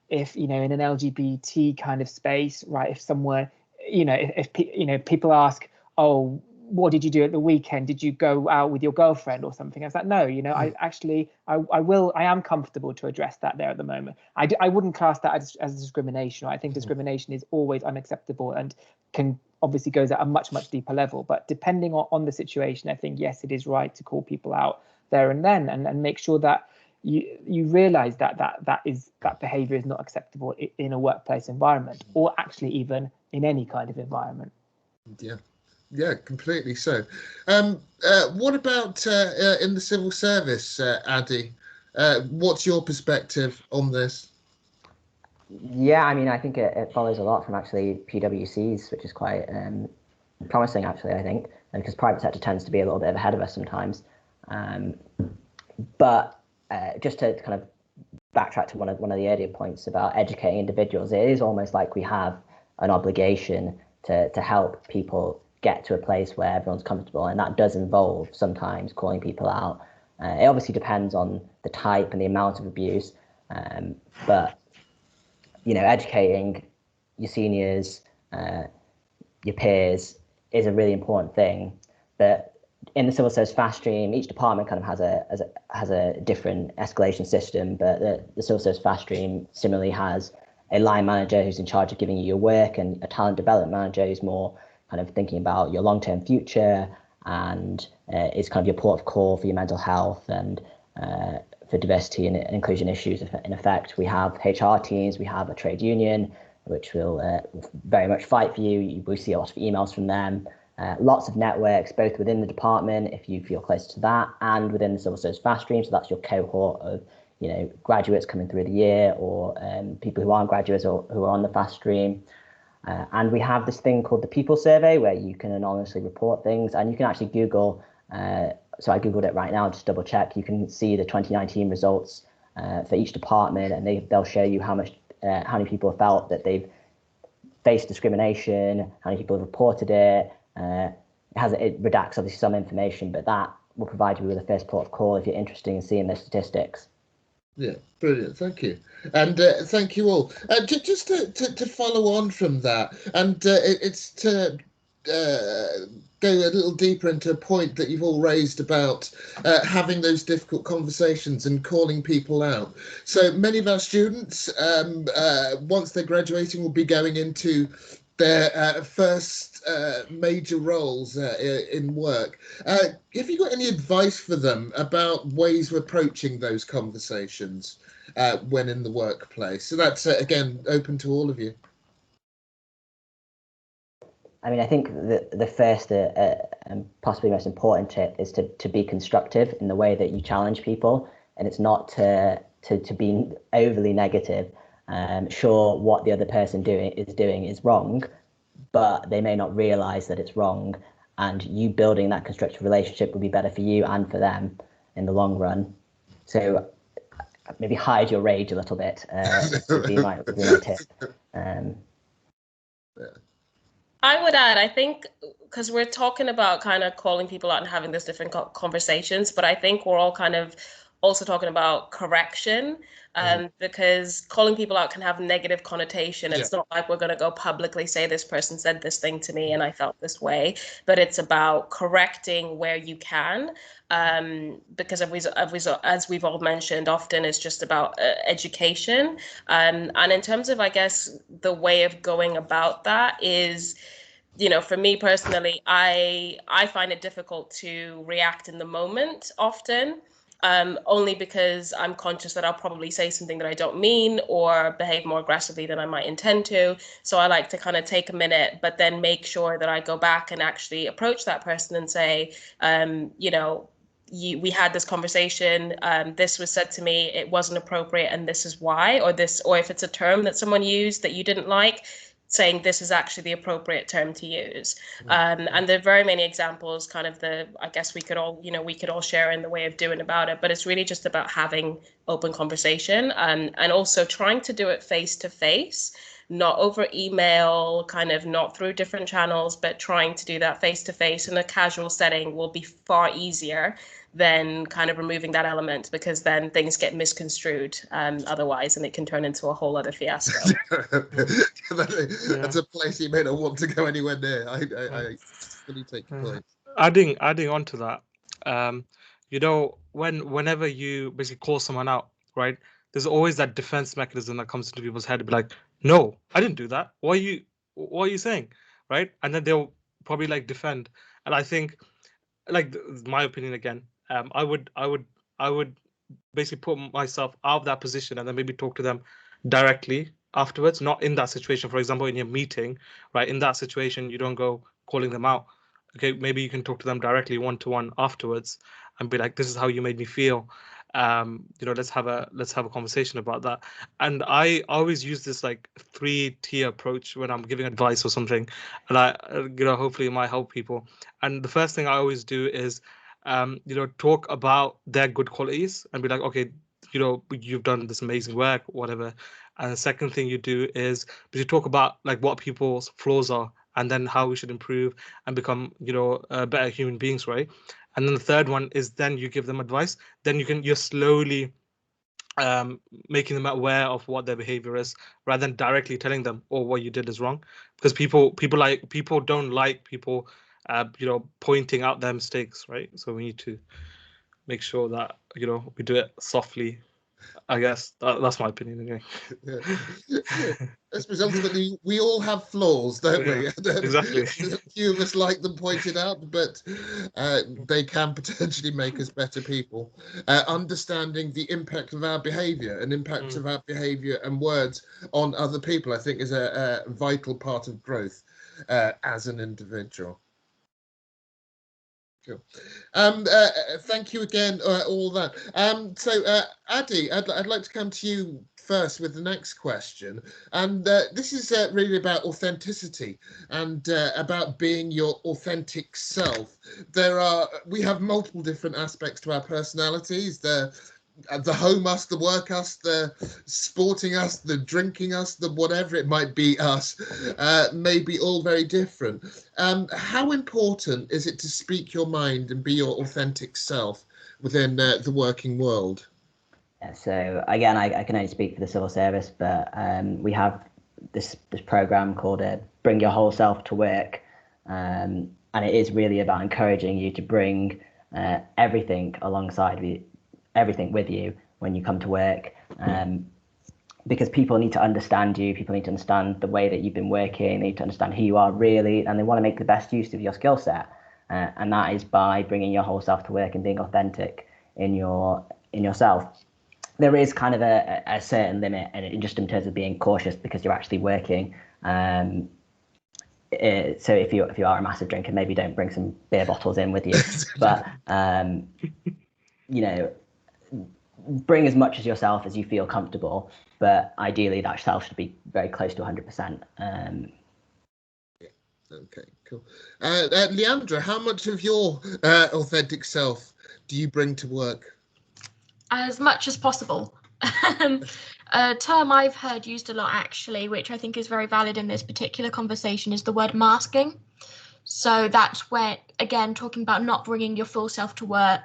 [SPEAKER 5] if in an LGBT kind of space, right, if someone, if people ask, oh, what did you do at the weekend? Did you go out with your girlfriend or something? I was like, no, I am comfortable to address that there at the moment. I wouldn't class that as discrimination. I think discrimination is always unacceptable and can obviously goes at a much, much deeper level. But depending on the situation, I think, yes, it is right to call people out there and then, and make sure that you realize that behavior is not acceptable in a workplace environment, or actually even in any kind of environment.
[SPEAKER 1] Yeah, completely so. What about in the civil service, Addy? What's your perspective on this?
[SPEAKER 4] Yeah, I mean, I think it follows a lot from actually PwC's, which is quite promising, actually, I think, because private sector tends to be a little bit ahead of us sometimes. But just to kind of backtrack to one of the earlier points about educating individuals, it is almost like we have an obligation to help people get to a place where everyone's comfortable, and that does involve sometimes calling people out. It obviously depends on the type and the amount of abuse, but educating your seniors, your peers, is a really important thing. But in the civil service fast stream, each department kind of has a different escalation system, but the civil service fast stream similarly has a line manager who's in charge of giving you your work, and a talent development manager who's more kind of thinking about your long-term future, and is kind of your port of call for your mental health and for diversity and inclusion issues. In effect, we have HR teams, we have a trade union, which will very much fight for you. We see a lot of emails from them. Lots of networks, both within the department, if you feel close to that, and within the civil service fast stream. So that's your cohort of graduates coming through the year, or people who aren't graduates or who are on the fast stream. And we have this thing called the People Survey, where you can anonymously report things, and you can actually Google. So I Googled it right now, just double check. You can see the 2019 results for each department, and they'll show you how many people have felt that they've faced discrimination, how many people have reported it. It redacts obviously some information, but that will provide you with a first port of call if you're interested in seeing the statistics.
[SPEAKER 1] Yeah, brilliant. Thank you. And thank you all. Just to follow on from that, and it's to go a little deeper into a point that you've all raised about having those difficult conversations and calling people out. So many of our students, once they're graduating, will be going into their first major roles in work. Have you got any advice for them about ways of approaching those conversations when in the workplace? So that's, again, open to all of you.
[SPEAKER 4] I mean, I think the first and possibly most important tip is to be constructive in the way that you challenge people, and it's not to be overly negative. Sure, what the other person is doing is wrong, but they may not realize that it's wrong, and you building that constructive relationship will be better for you and for them in the long run. So maybe hide your rage a little bit would be my tip.
[SPEAKER 2] I would add, I think, because we're talking about kind of calling people out and having this different conversations, but I think we're all kind of also talking about correction, because calling people out can have negative connotation. It's not like we're going to go publicly say this person said this thing to me and I felt this way, but it's about correcting where you can, because as we've all mentioned, often it's just about education. And in terms of, I guess, the way of going about that is, for me personally, I find it difficult to react in the moment often. only because I'm conscious that I'll probably say something that I don't mean or behave more aggressively than I might intend to. So I like to kind of take a minute, but then make sure that I go back and actually approach that person and say, we had this conversation, this was said to me, it wasn't appropriate, and this is why, or if it's a term that someone used that you didn't like, saying this is actually the appropriate term to use. And there are very many examples, I guess we could all share in the way of doing about it, but it's really just about having open conversation, and also trying to do it face to face, not over email, not through different channels, but trying to do that face to face in a casual setting will be far easier than kind of removing that element, because then things get misconstrued otherwise, and it can turn into a whole other fiasco.
[SPEAKER 1] That's a place you may not want to go anywhere near. I fully take your point.
[SPEAKER 6] Adding on to that, whenever you basically call someone out, right, there's always that defense mechanism that comes into people's head to be like, no, I didn't do that. What are you saying, right? And then they'll probably defend. And I think, my opinion again, I would basically put myself out of that position and then maybe talk to them directly afterwards, not in that situation. For example, in your meeting, right? In that situation, you don't go calling them out. Okay, maybe you can talk to them directly one-to-one afterwards and be like, this is how you made me feel. Let's have a conversation about that. And I always use this 3-tier approach when I'm giving advice or something, and I hopefully it might help people. And the first thing I always do is talk about their good qualities and be like, okay, you've done this amazing work, whatever. And the second thing you do is you talk about what people's flaws are, and then how we should improve and become better human beings, right? And then the third one is then you give them advice. Then you're slowly making them aware of what their behavior is, rather than directly telling them, oh, what you did is wrong, because people don't like people pointing out their mistakes, right? So we need to make sure that we do it softly. I guess that's my opinion anyway.
[SPEAKER 1] I suppose ultimately we all have flaws, don't we?
[SPEAKER 6] Exactly.
[SPEAKER 1] A few of us like them pointed out, but they can potentially make us better people. Understanding the impact of our behaviour and impact of our behaviour and words on other people, I think, is a vital part of growth as an individual. Cool. Thank you again, all that. So, Addy, I'd like to come to you first with the next question. And this is really about authenticity and about being your authentic self. We have multiple different aspects to our personalities. The home us, the work us, the sporting us, the drinking us, the whatever it might be us, may be all very different. How important is it to speak your mind and be your authentic self within the working world?
[SPEAKER 4] Yeah, so again, I can only speak for the civil service, but we have this program called Bring Your Whole Self to Work, and it is really about encouraging you to bring everything with you when you come to work, because people need to understand you, people need to understand the way that you've been working, they need to understand who you are really, and they want to make the best use of your skill set, and that is by bringing your whole self to work and being authentic in yourself. There is kind of a certain limit, and just in terms of being cautious, because you're actually working. So if you are a massive drinker, maybe don't bring some beer bottles in with you, but bring as much as yourself as you feel comfortable, but ideally that self should be very close to 100%.
[SPEAKER 1] Okay, cool. Leandra, how much of your authentic self do you bring to work?
[SPEAKER 3] As much as possible. A term I've heard used a lot, actually, which I think is very valid in this particular conversation, is the word masking. So that's where, again, talking about not bringing your full self to work,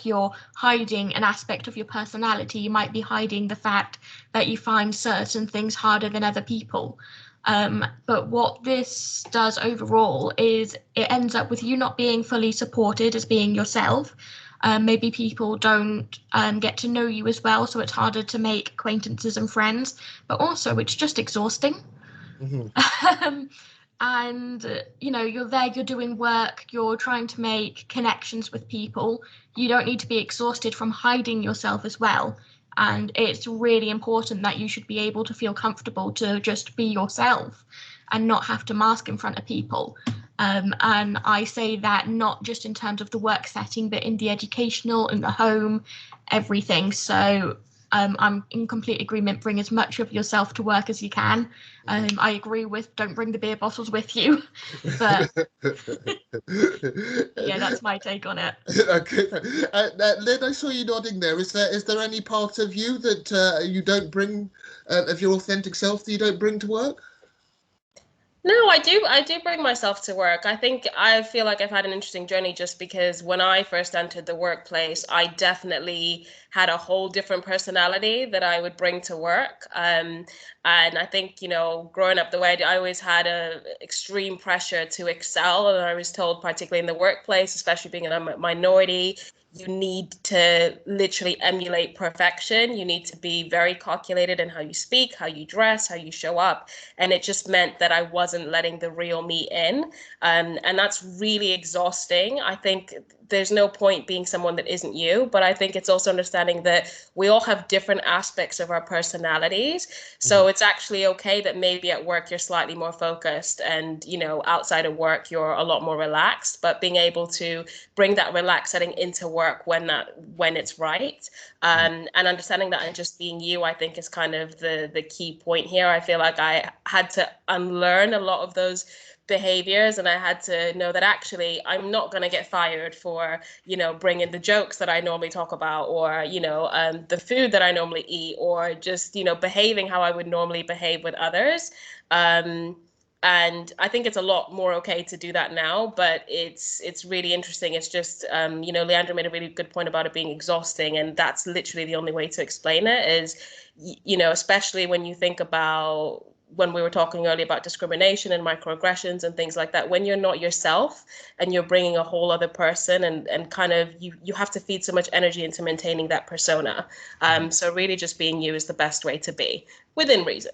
[SPEAKER 3] you're hiding an aspect of your personality. You might be hiding the fact that you find certain things harder than other people. But what this does overall is it ends up with you not being fully supported as being yourself. Maybe people don't get to know you as well, so it's harder to make acquaintances and friends, but also it's just exhausting. Mm-hmm. and you're there, you're doing work, you're trying to make connections with people. You don't need to be exhausted from hiding yourself as well. And it's really important that you should be able to feel comfortable to just be yourself and not have to mask in front of people. And I say that not just in terms of the work setting, but in the educational, in the home, everything. So I'm in complete agreement. Bring as much of yourself to work as you can. I agree with don't bring the beer bottles with you. But yeah, that's my take on it.
[SPEAKER 1] Okay. Lynn, I saw you nodding there. Is there any part of you that you don't bring, of your authentic self, that you don't bring to work?
[SPEAKER 2] No, I do bring myself to work. I feel like I've had an interesting journey just because when I first entered the workplace, I definitely had a whole different personality that I would bring to work. And I think, growing up the way I always had a extreme pressure to excel. And I was told, particularly in the workplace, especially being a minority, you need to literally emulate perfection. You need to be very calculated in how you speak, how you dress, how you show up. And it just meant that I wasn't letting the real me in. And that's really exhausting. I think there's no point being someone that isn't you, but I think it's also understanding that we all have different aspects of our personalities. So it's actually okay that maybe at work you're slightly more focused and, outside of work you're a lot more relaxed, but being able to bring that relaxed setting into work when it's right. And understanding that and just being you, I think, is kind of the key point here. I feel like I had to unlearn a lot of those behaviors, and I had to know that actually I'm not going to get fired for bringing the jokes that I normally talk about, or the food that I normally eat, or just behaving how I would normally behave with others. And I think it's a lot more okay to do that now, but it's really interesting. It's just Leandra made a really good point about it being exhausting, and that's literally the only way to explain it is especially when you think about when we were talking earlier about discrimination and microaggressions and things like that, when you're not yourself and you're bringing a whole other person and kind of you have to feed so much energy into maintaining that persona. So really just being you is the best way to be, within reason.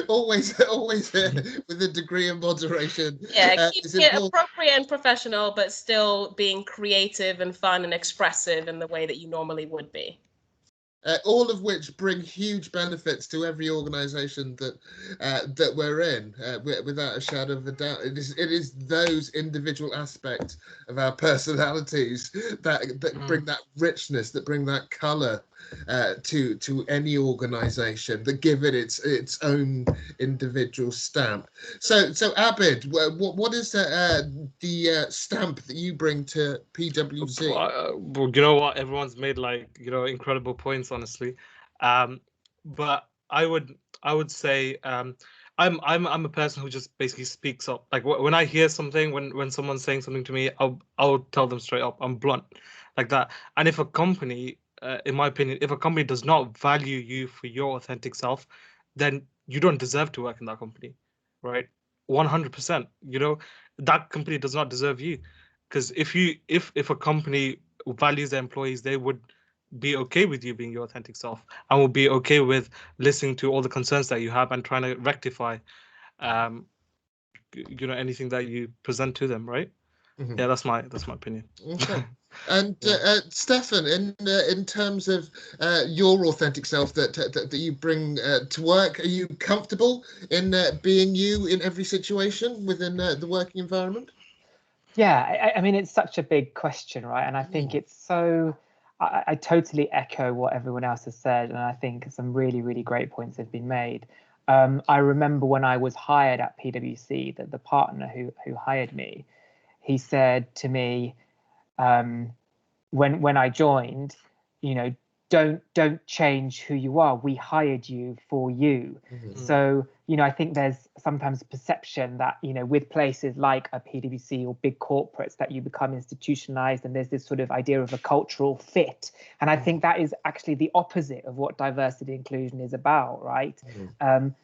[SPEAKER 1] always with a degree of moderation.
[SPEAKER 2] Yeah, keeping it appropriate and professional, but still being creative and fun and expressive in the way that you normally would be.
[SPEAKER 1] All of which bring huge benefits to every organisation that we're in, without a shadow of a doubt. It is those individual aspects of our personalities that bring that richness, that bring that colour to any organisation, that give it its own individual stamp. So Abid, what is the stamp that you bring to PwC?
[SPEAKER 6] Well, you know what? Everyone's made incredible points, honestly. But I would say I'm a person who just basically speaks up. Like when I hear something, when someone's saying something to me, I'll tell them straight up. I'm blunt like that. And if a company, in my opinion, if a company does not value you for your authentic self, then you don't deserve to work in that company, right? 100%. That company does not deserve you. Because if a company values their employees, they would be okay with you being your authentic self and will be okay with listening to all the concerns that you have and trying to rectify anything that you present to them, right? Yeah, that's my opinion.
[SPEAKER 1] Okay. And Stefan, in terms of your authentic self that you bring to work, are you comfortable in being you in every situation within the working environment?
[SPEAKER 5] Yeah, I mean, it's such a big question, right? And I think it's so, I totally echo what everyone else has said. And I think some really, really great points have been made. I remember when I was hired at PwC, that the partner who hired me, he said to me, when I joined, don't change who you are. We hired you for you. So, I think there's sometimes a perception that, with places like a PwC or big corporates, that you become institutionalized and there's this sort of idea of a cultural fit. And I think that is actually the opposite of what diversity and inclusion is about, right?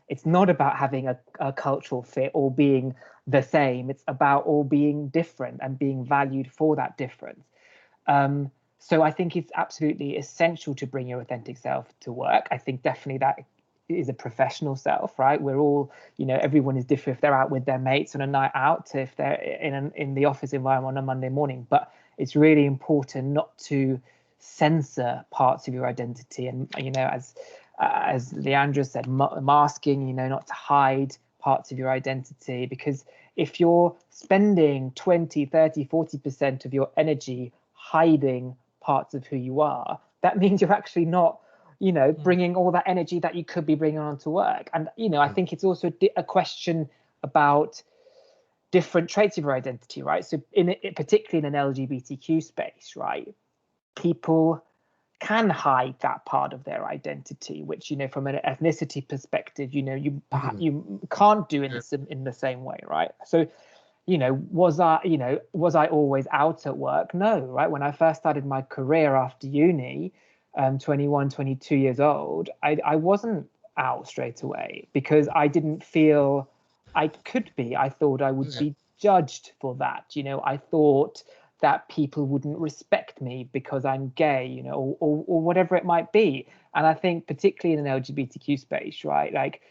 [SPEAKER 5] It's not about having a cultural fit or being the same. It's about all being different and being valued for that difference. So I think it's absolutely essential to bring your authentic self to work. I think definitely that is a professional self, right? We're all, everyone is different if they're out with their mates on a night out to if they're in the office environment on a Monday morning. But it's really important not to censor parts of your identity, and as Leandra said, masking, not to hide parts of your identity, because if you're spending 20, 30, 40% of your energy hiding parts of who you are, that means you're actually not, bringing all that energy that you could be bringing onto work. And, I think it's also a question about different traits of your identity, right? So particularly in an LGBTQ space, right, people can hide that part of their identity, which, from an ethnicity perspective, you can't do in the same way, right? So, was I always out at work? No, right? When I first started my career after uni, 21, 22 years old, I wasn't out straight away because I didn't feel I could be. I thought I would be judged for that. I thought that people wouldn't respect me because I'm gay, or whatever it might be. And I think particularly in an LGBTQ space, right? Like,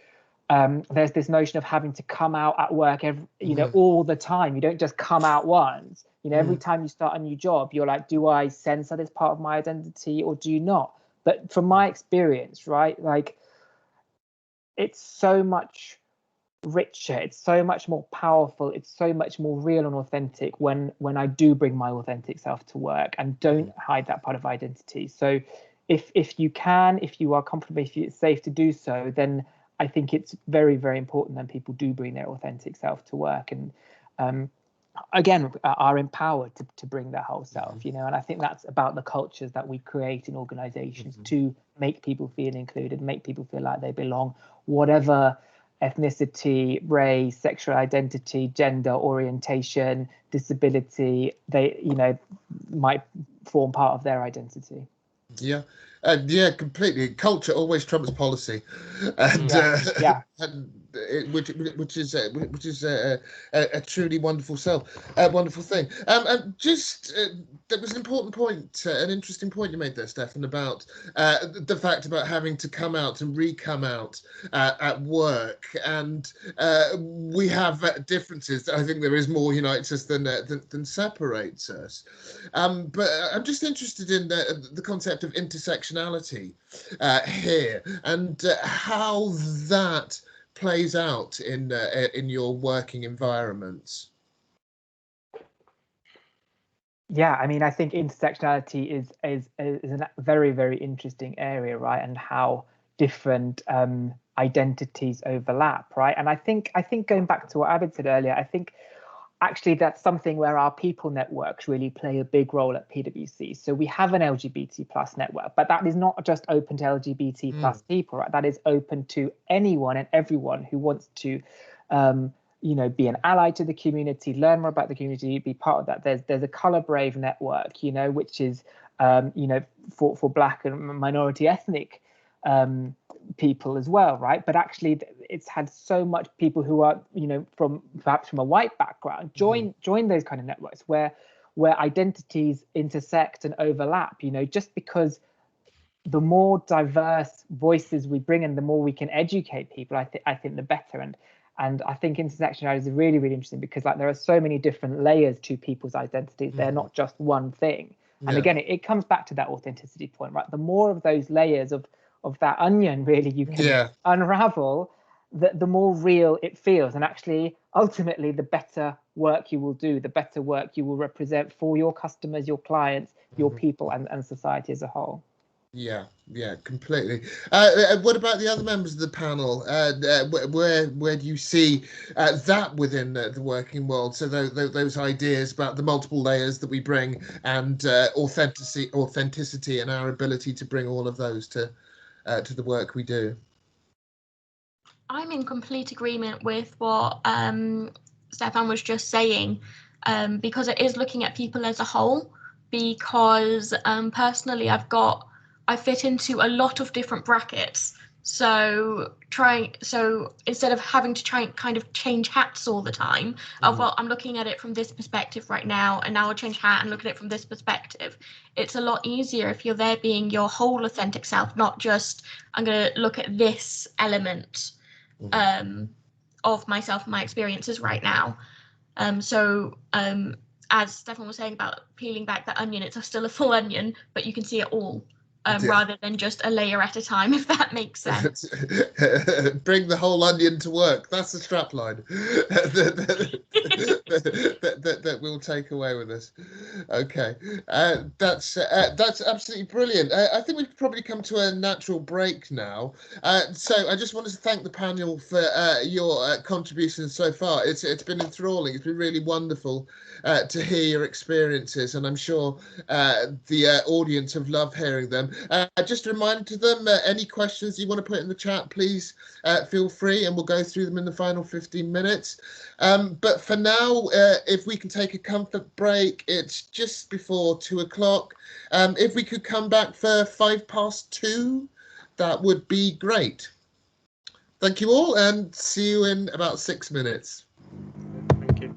[SPEAKER 5] there's this notion of having to come out at work all the time. You don't just come out once. Every time you start a new job, you're like, do I censor this part of my identity or do you not? But from my experience, right, like, it's so much richer, it's so much more powerful, it's so much more real and authentic when I do bring my authentic self to work and don't hide that part of identity. So if you are comfortable, if it's safe to do so, then I think it's very, very important that people do bring their authentic self to work and again are empowered to bring their whole self, and I think that's about the cultures that we create in organizations to make people feel included, make people feel like they belong, whatever ethnicity, race, sexual identity, gender orientation, disability they might form part of their identity.
[SPEAKER 1] Yeah, completely. Culture always trumps policy, and which is a truly wonderful wonderful thing. And just there was an important point, an interesting point you made there, Stefan, about the fact about having to come out and re-come out at work, and we have differences. I think there is more unites us than separates us. But I'm just interested in the concept of intersectionality here, and how that plays out in your working environments.
[SPEAKER 5] Yeah, I mean, I think intersectionality is a very, very interesting area, right? And how different identities overlap, right? And I think going back to what Abid said earlier, I think actually that's something where our people networks really play a big role at PwC. So we have an LGBT plus network, but that is not just open to LGBT plus people, right? That is open to anyone and everyone who wants to be an ally to the community, learn more about the community, be part of that. There's a Colour Brave network, which is for Black and minority ethnic people as well, right? But actually it's had so much people who are perhaps from a white background join those kind of networks where identities intersect and overlap, just because the more diverse voices we bring in, the more we can educate people, I think the better. And I think intersectionality is really, really interesting because there are so many different layers to people's identities. They're not just one thing. And again, it comes back to that authenticity point, right? The more of those layers of that onion really you can unravel, the more real it feels. And actually, ultimately, the better work you will do, the better work you will represent for your customers, your clients, your people, and society as a whole.
[SPEAKER 1] Yeah, completely. What about the other members of the panel? Where do you see that within the working world? So those ideas about the multiple layers that we bring, and authenticity, and our ability to bring all of those to the work we do.
[SPEAKER 3] I'm in complete agreement with what Stefan was just saying, because it is looking at people as a whole. Because personally, I fit into a lot of different brackets. So instead of having to try and kind of change hats all the time, well, I'm looking at it from this perspective right now, and now I'll change hat and look at it from this perspective. It's a lot easier if you're there being your whole authentic self, not just I'm going to look at this element of myself and my experiences right now. As Stefan was saying about peeling back the onion, it's still a full onion, but you can see it all. Rather than just a layer at a time, if that makes sense.
[SPEAKER 1] Bring the whole onion to work. That's the strapline that we'll take away with us. Okay, that's absolutely brilliant. I think we've probably come to a natural break now. So I just wanted to thank the panel for your contributions so far. It's been enthralling. It's been really wonderful to hear your experiences, and I'm sure the audience have loved hearing them. Just a reminder to them, any questions you want to put in the chat, please feel free, and we'll go through them in the final 15 minutes. But for now, if we can take a comfort break, it's just before 2 o'clock. If we could come back for 2:05, that would be great. Thank you all, and see you in about 6 minutes.
[SPEAKER 6] Thank you.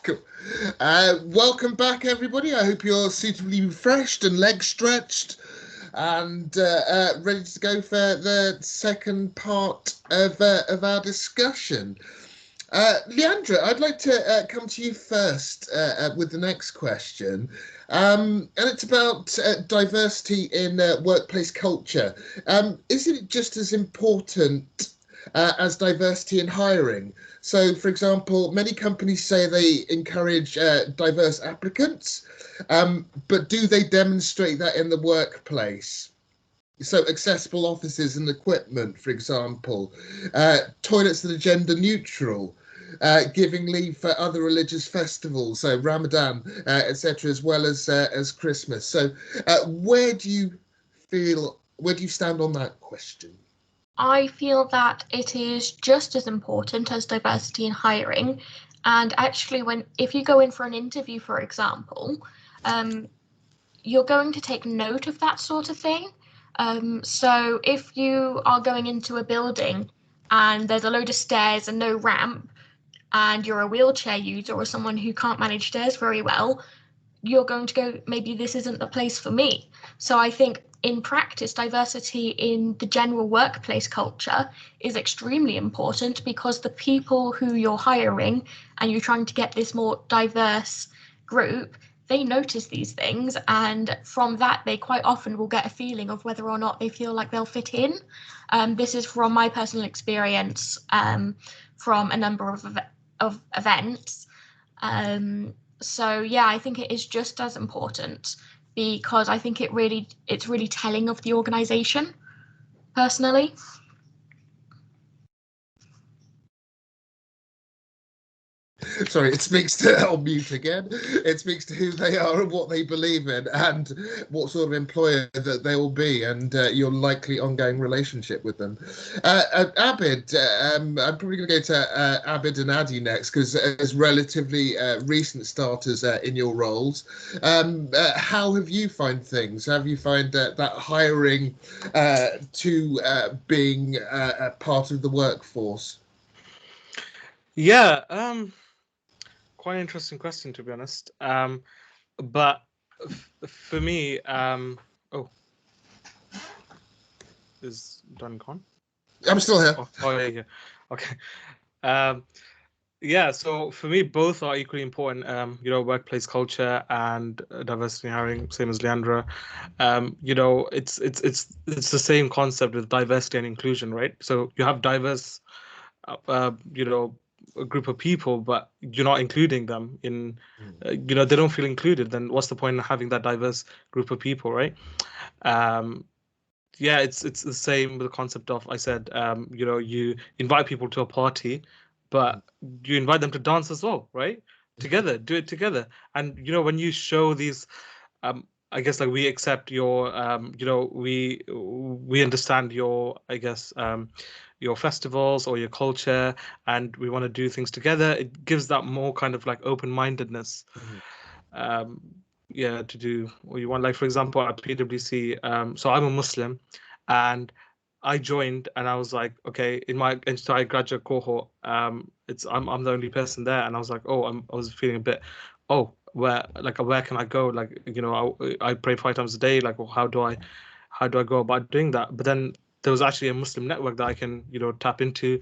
[SPEAKER 1] Cool. Welcome back, everybody. I hope you're suitably refreshed and leg stretched and ready to go for the second part of our discussion. Leandra, I'd like to come to you first with the next question. And it's about diversity in workplace culture. Is it just as important as diversity in hiring? So, for example, many companies say they encourage diverse applicants, but do they demonstrate that in the workplace? So accessible offices and equipment, for example, toilets that are gender neutral, giving leave for other religious festivals, so Ramadan, etc., as well as Christmas. So where do you stand on that question?
[SPEAKER 3] I feel that it is just as important as diversity in hiring. And actually, if you go in for an interview, for example, you're going to take note of that sort of thing. So if you are going into a building and there's a load of stairs and no ramp, and you're a wheelchair user or someone who can't manage stairs very well, you're going to go, maybe this isn't the place for me. So I think in practice, diversity in the general workplace culture is extremely important, because the people who you're hiring and you're trying to get this more diverse group, they notice these things, and from that they quite often will get a feeling of whether or not they feel like they'll fit in. This is from my personal experience from a number of events. So yeah, I think it is just as important, because I think it's really telling of the organization, personally.
[SPEAKER 1] Sorry, it speaks to, I'll mute again. It speaks to who they are and what they believe in and what sort of employer that they will be, and your likely ongoing relationship with them. Abid, I'm probably going to go to Abid and Adi next, because as relatively recent starters in your roles, how have you found things? Have you found that hiring to being a part of the workforce?
[SPEAKER 6] Yeah, quite an interesting question, to be honest. But for me, is Don gone?
[SPEAKER 1] I'm still here.
[SPEAKER 6] Oh yeah. Okay. Yeah, so for me, both are equally important. Workplace culture and diversity in hiring, same as Leandra. It's the same concept with diversity and inclusion, right? So you have diverse, a group of people, but you're not including them in, they don't feel included. Then what's the point in having that diverse group of people, right? Yeah, it's the same with the concept of, I said, you invite people to a party, but you invite them to dance as well, right? Together, do it together. And when you show these, I guess, like, we accept your, we understand your, I guess, your festivals or your culture, and we want to do things together. It gives that more kind of like open-mindedness. To do what you want. Like, for example, at PwC, so I'm a Muslim, and I joined, and I was like, okay, in my entire graduate cohort, I'm the only person there, and I was like, I was feeling a bit, where can I go? Like, I pray 5 times a day. Like, well, how do I go about doing that? But then there was actually a Muslim network that I can, tap into.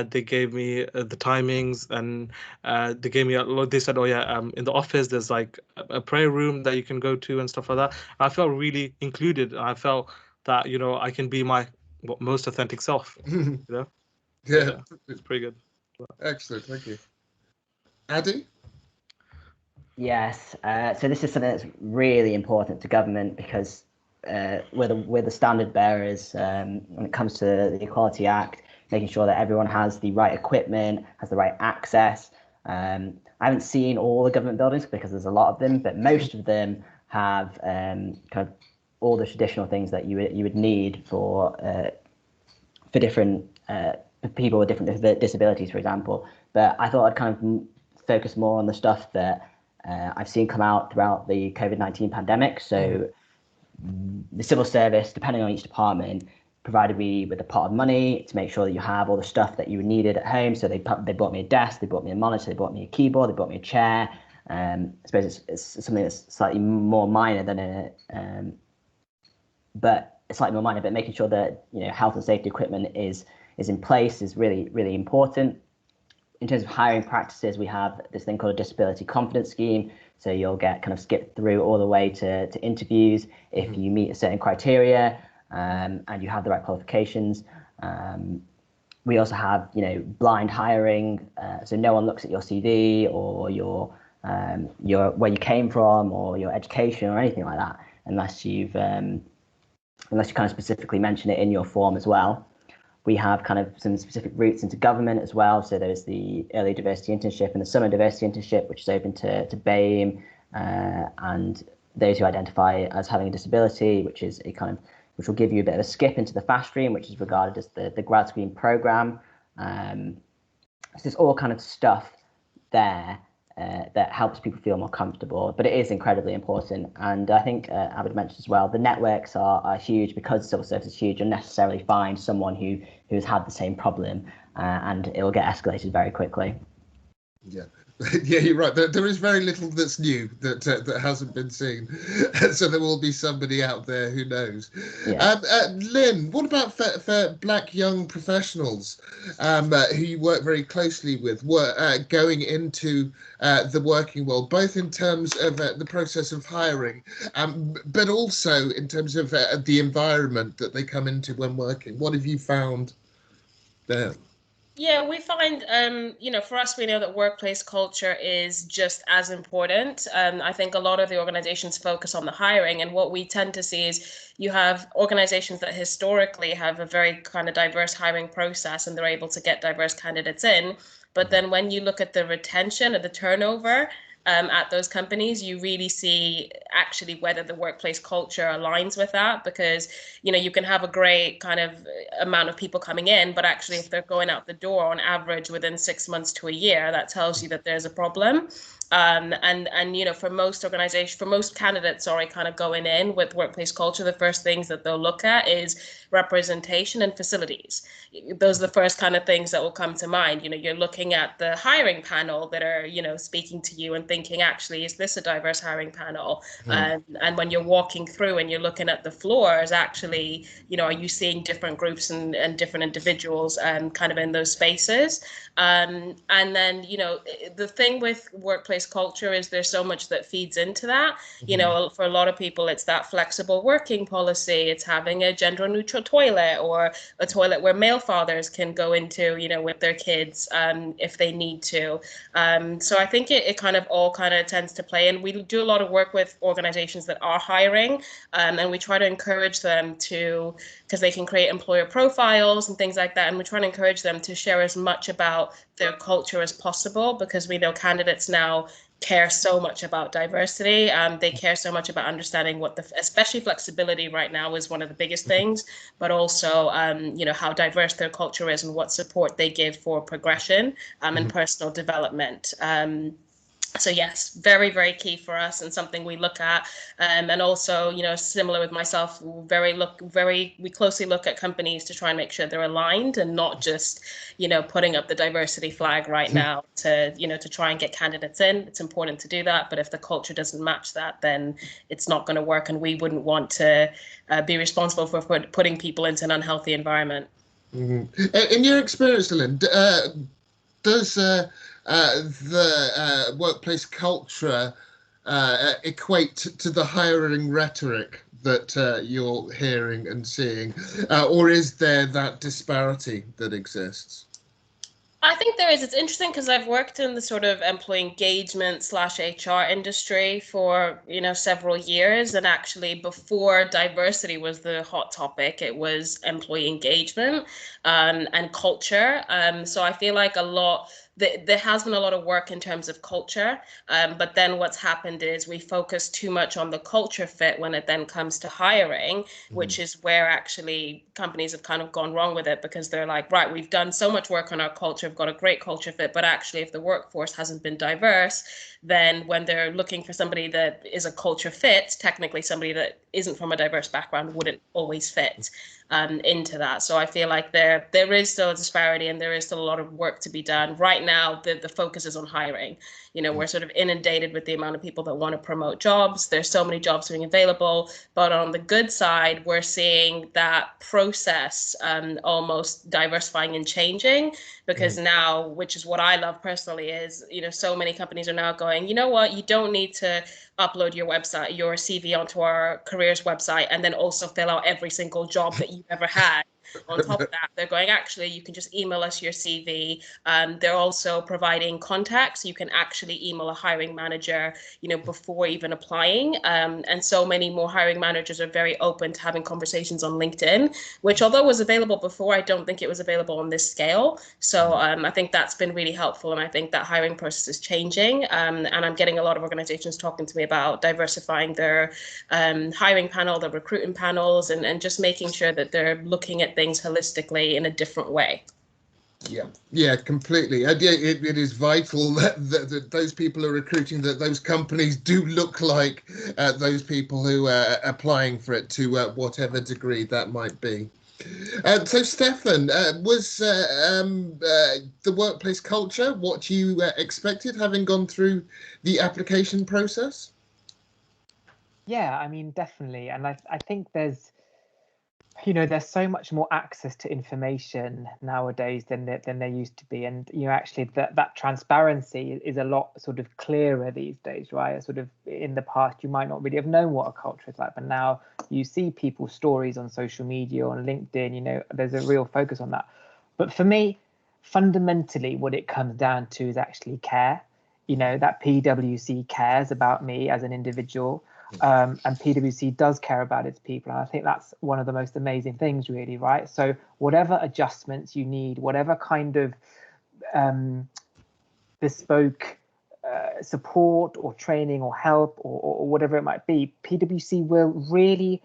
[SPEAKER 6] They gave me the timings, and they gave me they said, in the office there's like a prayer room that you can go to and stuff like that. I felt really included. I felt that, I can be my most authentic self.
[SPEAKER 1] Yeah,
[SPEAKER 6] it's pretty good.
[SPEAKER 1] Excellent, thank you. Adi?
[SPEAKER 4] Yes, so this is something that's really important to government, because we're the standard bearers when it comes to the Equality Act, making sure that everyone has the right equipment, has the right access. I haven't seen all the government buildings because there's a lot of them, but most of them have kind of all the traditional things that you would need for different people with different disabilities, for example. But I thought I'd kind of focus more on the stuff that I've seen come out throughout the COVID-19 pandemic. So the civil service, depending on each department, provided me with a pot of money to make sure that you have all the stuff that you needed at home. So they bought me a desk, they bought me a monitor, they bought me a keyboard, they bought me a chair. I suppose it's something that's slightly more minor than but making sure that health and safety equipment is in place is really, really important. In terms of hiring practices, we have this thing called a disability confidence scheme. So you'll get kind of skipped through all the way to interviews if you meet a certain criteria and you have the right qualifications. We also have, blind hiring. So no one looks at your CV or your where you came from or your education or anything like that, unless you kind of specifically mention it in your form as well. We have kind of some specific routes into government as well. So there's the early diversity internship and the summer diversity internship, which is open to BAME and those who identify as having a disability, which will give you a bit of a skip into the fast stream, which is regarded as the grad scheme program. So there's all kind of stuff there that helps people feel more comfortable, but it is incredibly important. And I think Abid mentioned as well, the networks are huge because civil service is huge. You'll necessarily find someone who's had the same problem and it will get escalated very quickly.
[SPEAKER 1] Yeah. Yeah, you're right. There is very little that's new that hasn't been seen, so there will be somebody out there who knows.
[SPEAKER 4] Yeah.
[SPEAKER 1] Lynn, what about for Black young professionals who you work very closely with, going into the working world, both in terms of the process of hiring, but also in terms of the environment that they come into when working? What have you found there?
[SPEAKER 2] Yeah, we find, for us, we know that workplace culture is just as important. I think a lot of the organizations focus on the hiring, and what we tend to see is you have organizations that historically have a very kind of diverse hiring process and they're able to get diverse candidates in. But then when you look at the retention or the turnover, at those companies, you really see actually whether the workplace culture aligns with that, because you can have a great kind of amount of people coming in, but actually if they're going out the door on average within 6 months to a year, that tells you that there's a problem. And for most candidates, kind of going in with workplace culture, the first things that they'll look at is representation and facilities. Those are the first kind of things that will come to mind. You're looking at the hiring panel that are, speaking to you and thinking, actually, is this a diverse hiring panel? And when you're walking through and you're looking at the floors, actually, are you seeing different groups and different individuals kind of in those spaces? And then, the thing with workplace culture is there's so much that feeds into that. For a lot of people, it's that flexible working policy. It's having a gender neutral toilet or a toilet where male fathers can go into, with their kids if they need to. So I think it kind of all kind of tends to play. And we do a lot of work with organizations that are hiring, and we try to encourage them to, because they can create employer profiles and things like that. And we try to encourage them to share as much about their culture as possible, because we know candidates now care so much about diversity. They care so much about understanding especially flexibility right now is one of the biggest things, but also, how diverse their culture is and what support they give for progression and personal development. So yes, very, very key for us and something we look at. And also, similar with myself, we closely look at companies to try and make sure they're aligned and not just, putting up the diversity flag right now to try and get candidates in. It's important to do that. But if the culture doesn't match that, then it's not going to work. And we wouldn't want to be responsible for putting people into an unhealthy environment.
[SPEAKER 1] In your experience, Lynn, does the workplace culture equate to the hiring rhetoric that you're hearing and seeing, or is there that disparity that exists?
[SPEAKER 2] I think there is. It's interesting because I've worked in the sort of employee engagement / HR industry for, several years. And actually before diversity was the hot topic, it was employee engagement and culture. So I feel like a lot there has been a lot of work in terms of culture, but then what's happened is we focus too much on the culture fit when it then comes to hiring, which is where actually companies have kind of gone wrong with it, because they're like, right, we've done so much work on our culture, we've got a great culture fit, but actually if the workforce hasn't been diverse, then when they're looking for somebody that is a culture fit, technically somebody that isn't from a diverse background wouldn't always fit into that. So I feel like there is still a disparity, and there is still a lot of work to be done. Right now, the focus is on hiring. You know, we're sort of inundated with the amount of people that want to promote jobs. There's so many jobs being available, but on the good side, we're seeing that process almost diversifying and changing, because now, which is what I love personally, is, you know, so many companies are now going, you know what, you don't need to upload your CV onto our careers website and then also fill out every single job that you've ever had. On top of that, they're going, actually, you can just email us your CV. They're also providing contacts. You can actually email a hiring manager, you know, before even applying. And so many more hiring managers are very open to having conversations on LinkedIn, which, although was available before, I don't think it was available on this scale. So I think that's been really helpful. And I think that hiring process is changing. And I'm getting a lot of organizations talking to me about diversifying their hiring panel, their recruiting panels, and just making sure that they're looking at things holistically in a different way.
[SPEAKER 1] Yeah, completely. It is vital that those people are recruiting, that those companies do look like those people who are applying for it, to whatever degree that might be. So Stefan, was the workplace culture what you expected, having gone through the application process?
[SPEAKER 5] Yeah, I mean, definitely. And I think there's so much more access to information nowadays than there used to be. And, you know, actually that transparency is a lot sort of clearer these days, right? Sort of in the past, you might not really have known what a culture is like, but now you see people's stories on social media, on LinkedIn, you know, there's a real focus on that. But for me, fundamentally, what it comes down to is actually care. You know, that PwC cares about me as an individual. And PwC does care about its people. And I think that's one of the most amazing things, really, right? So whatever adjustments you need, whatever kind of bespoke support or training or help or whatever it might be, PwC will really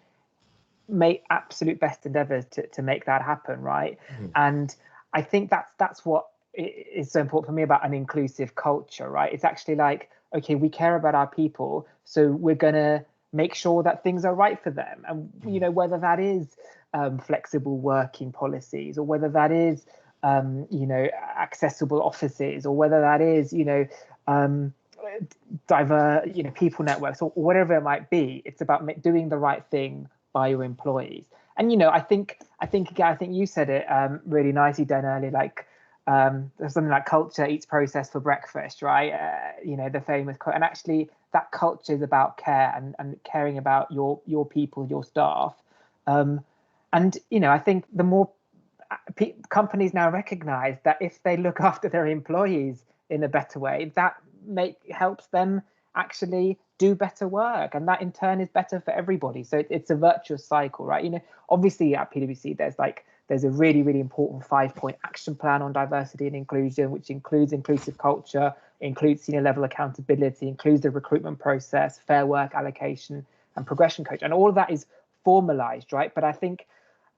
[SPEAKER 5] make absolute best endeavors to make that happen, right? And I think that's what is so important for me about an inclusive culture, right? It's actually like, okay, we care about our people, so we're going to make sure that things are right for them. And, you know, whether that is flexible working policies, or whether that is, you know, accessible offices, or whether that is, you know, people networks, or whatever it might be. It's about doing the right thing by your employees. And, you know, I think you said it really nicely, Dan, earlier, like, there's something like culture eats process for breakfast, right? You know, the famous quote. And actually that culture is about care and caring about your people, your staff. And, you know, I think the more companies now recognize that if they look after their employees in a better way, that helps them actually do better work, and that in turn is better for everybody. So it's a virtuous cycle, right? You know, obviously at PwC there's a really, really important 5-point action plan on diversity and inclusion, which includes inclusive culture, includes senior level accountability, includes the recruitment process, fair work allocation, and progression coach. And all of that is formalized, right? But I think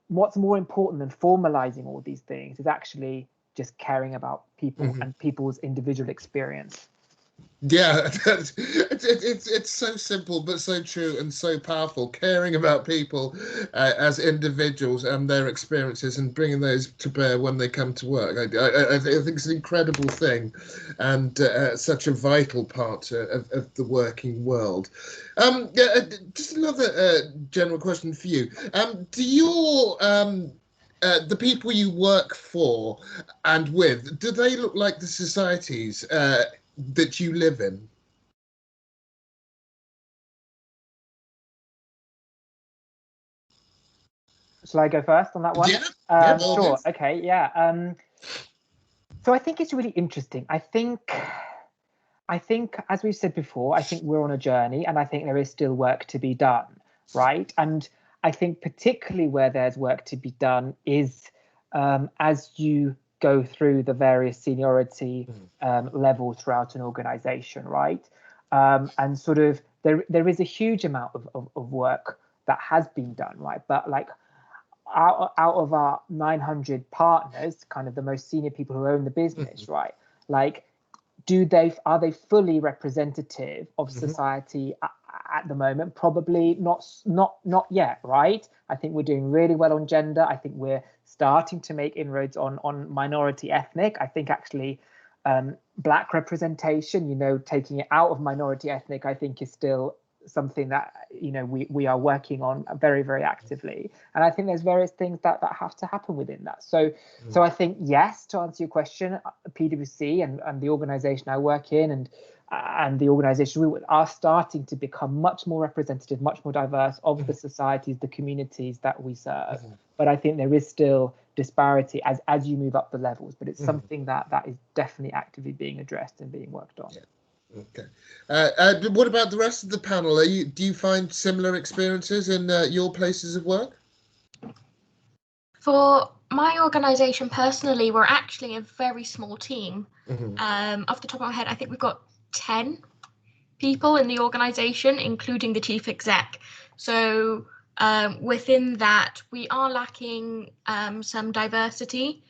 [SPEAKER 5] what's more important than formalizing all these things is actually just caring about people and people's individual experience.
[SPEAKER 1] Yeah, it's so simple but so true and so powerful. Caring about people as individuals and their experiences, and bringing those to bear when they come to work. I think it's an incredible thing, and such a vital part of the working world. Just another general question for you. Do your the people you work for and with, do they look like the societies that you live in?
[SPEAKER 5] Shall I go first on that one?
[SPEAKER 1] Yeah,
[SPEAKER 5] sure. Okay, yeah. So I think it's really interesting. I think, as we've said before, I think we're on a journey, and I think there is still work to be done, right? And I think particularly where there's work to be done is as you go through the various seniority levels throughout an organization, right? And sort of there is a huge amount of work that has been done, right? But like out of our 900 partners, kind of the most senior people who own the business, right? Like, are they fully representative of society at the moment? Probably not yet, right? I think we're doing really well on gender. I think we're starting to make inroads on minority ethnic. I think actually Black representation, you know, taking it out of minority ethnic, I think is still something that, you know, we are working on very, very actively. And I think there's various things that have to happen within that. So I think, yes, to answer your question, PwC and the organization I work in and the organization we are starting to become much more representative, much more diverse of the societies, the communities that we serve. But I think there is still disparity as you move up the levels, but it's something that is definitely actively being addressed and being worked on.
[SPEAKER 1] Okay. What about the rest of the panel? Do you find similar experiences in your places of work?
[SPEAKER 3] For my organisation personally, we're actually a very small team. Off the top of my head, I think we've got 10 people in the organisation, including the chief exec. So within that, we are lacking some diversity.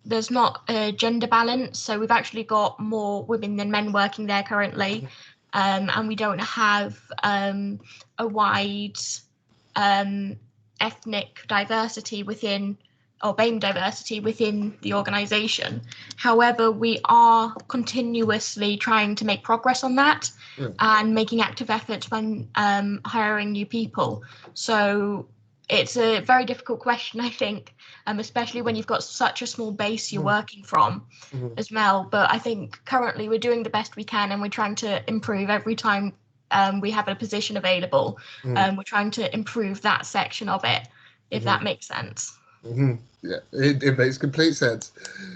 [SPEAKER 3] There's not a gender balance, so we've actually got more women than men working there currently, and we don't have a wide ethnic diversity within, or BAME diversity within the organisation. However, we are continuously trying to make progress on that and making active efforts when hiring new people. So it's a very difficult question, I think, especially when you've got such a small base you're working from as well. But I think currently we're doing the best we can, and we're trying to improve every time we have a position available. We're trying to improve that section of it, if that makes sense.
[SPEAKER 1] Yeah, it makes complete sense.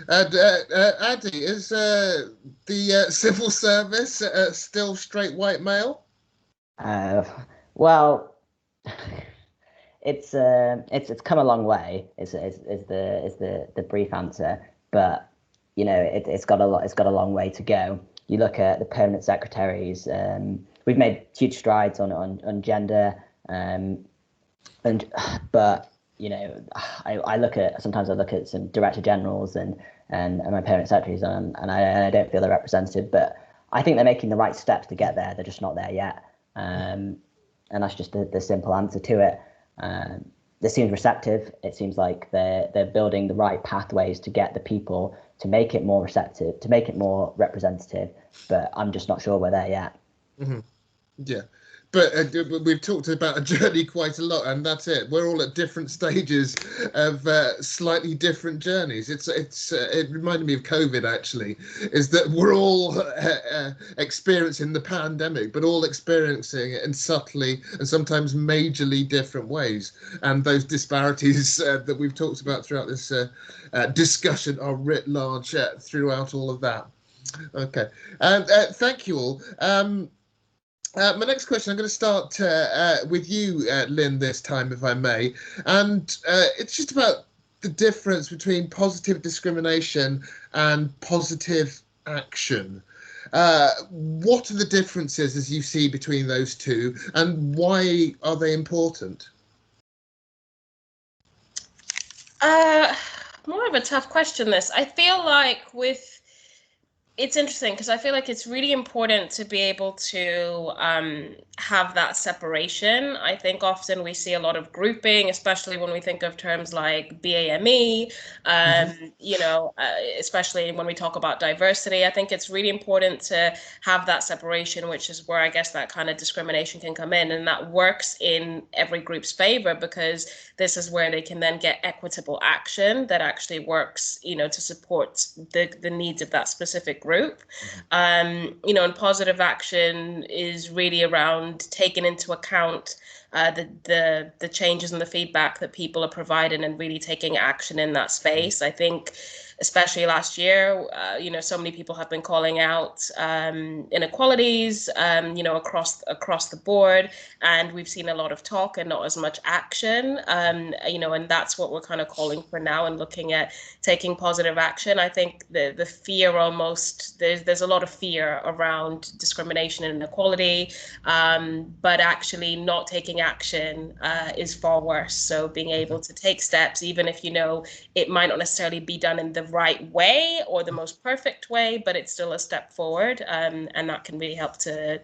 [SPEAKER 1] And Addy, is the civil service still straight white male?
[SPEAKER 4] Well, it's come a long way. Is the brief answer, but you know it's got a long way to go. You look at the permanent secretaries. We've made huge strides on gender, but you know, sometimes I look at some director generals and my permanent secretaries, and I don't feel they're representative, but I think they're making the right steps to get there. They're just not there yet, and that's just the simple answer to it. This seems receptive. It seems like they're building the right pathways to get the people to make it more receptive, to make it more representative, but I'm just not sure we're there yet.
[SPEAKER 1] Yeah. But we've talked about a journey quite a lot, and that's it. We're all at different stages of slightly different journeys. It reminded me of COVID, actually, is that we're all experiencing the pandemic, but all experiencing it in subtly and sometimes majorly different ways. And those disparities that we've talked about throughout this discussion are writ large throughout all of that. Okay, thank you all. My next question, I'm going to start with you, Lynn, this time, if I may. And it's just about the difference between positive discrimination and positive action. What are the differences as you see between those two, and why are they important?
[SPEAKER 2] More of a tough question, this. I feel like it's interesting because I feel like it's really important to be able to have that separation. I think often we see a lot of grouping, especially when we think of terms like BAME, you know, especially when we talk about diversity. I think it's really important to have that separation, which is where I guess that kind of discrimination can come in, and that works in every group's favor, because this is where they can then get equitable action that actually works, you know, to support the needs of that specific group. You know, and positive action is really around taking into account the changes and the feedback that people are providing and really taking action in that space. I think, especially last year, so many people have been calling out inequalities, across the board, and we've seen a lot of talk and not as much action, and that's what we're kind of calling for now and looking at taking positive action. I think the fear almost, there's a lot of fear around discrimination and inequality, but actually not taking action is far worse. So being able to take steps, even if it might not necessarily be done in the right way or the most perfect way, but it's still a step forward, and that can really help to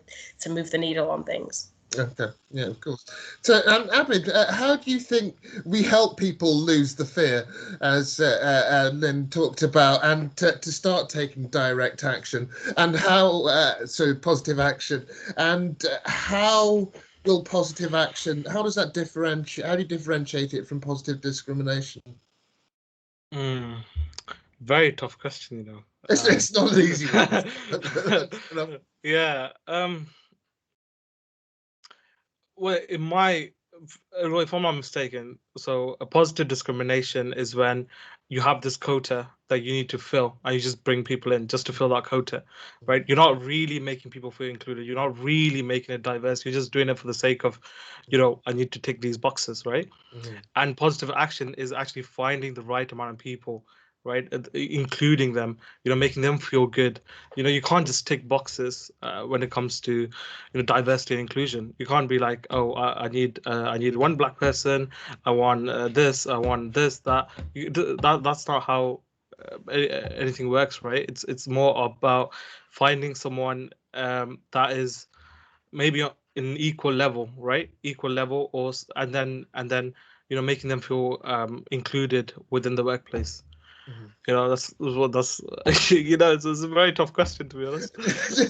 [SPEAKER 2] move the needle on things.
[SPEAKER 1] Okay, yeah, of course. So, Abid, how do you think we help people lose the fear, as Lynn talked about, and to start taking direct action, and how, positive action, and how will positive action, how does that differentiate, how do you differentiate it from positive discrimination?
[SPEAKER 6] Very tough question,
[SPEAKER 1] It's not an easy one.
[SPEAKER 6] Yeah. Well, if I'm not mistaken, so a positive discrimination is when you have this quota that you need to fill, and you just bring people in just to fill that quota, right? You're not really making people feel included. You're not really making it diverse. You're just doing it for the sake of, I need to tick these boxes, right?
[SPEAKER 1] Mm-hmm.
[SPEAKER 6] And positive action is actually finding the right amount of people, right? Including them, making them feel good. You can't just tick boxes when it comes to, diversity and inclusion. You can't be like, oh, I need one black person. I want this. I want this. That. That's not how anything works, right? It's more about finding someone that is maybe in equal level, right? Equal level, and then making them feel included within the workplace.
[SPEAKER 1] Mm-hmm.
[SPEAKER 6] That's it's a very tough question, to be honest.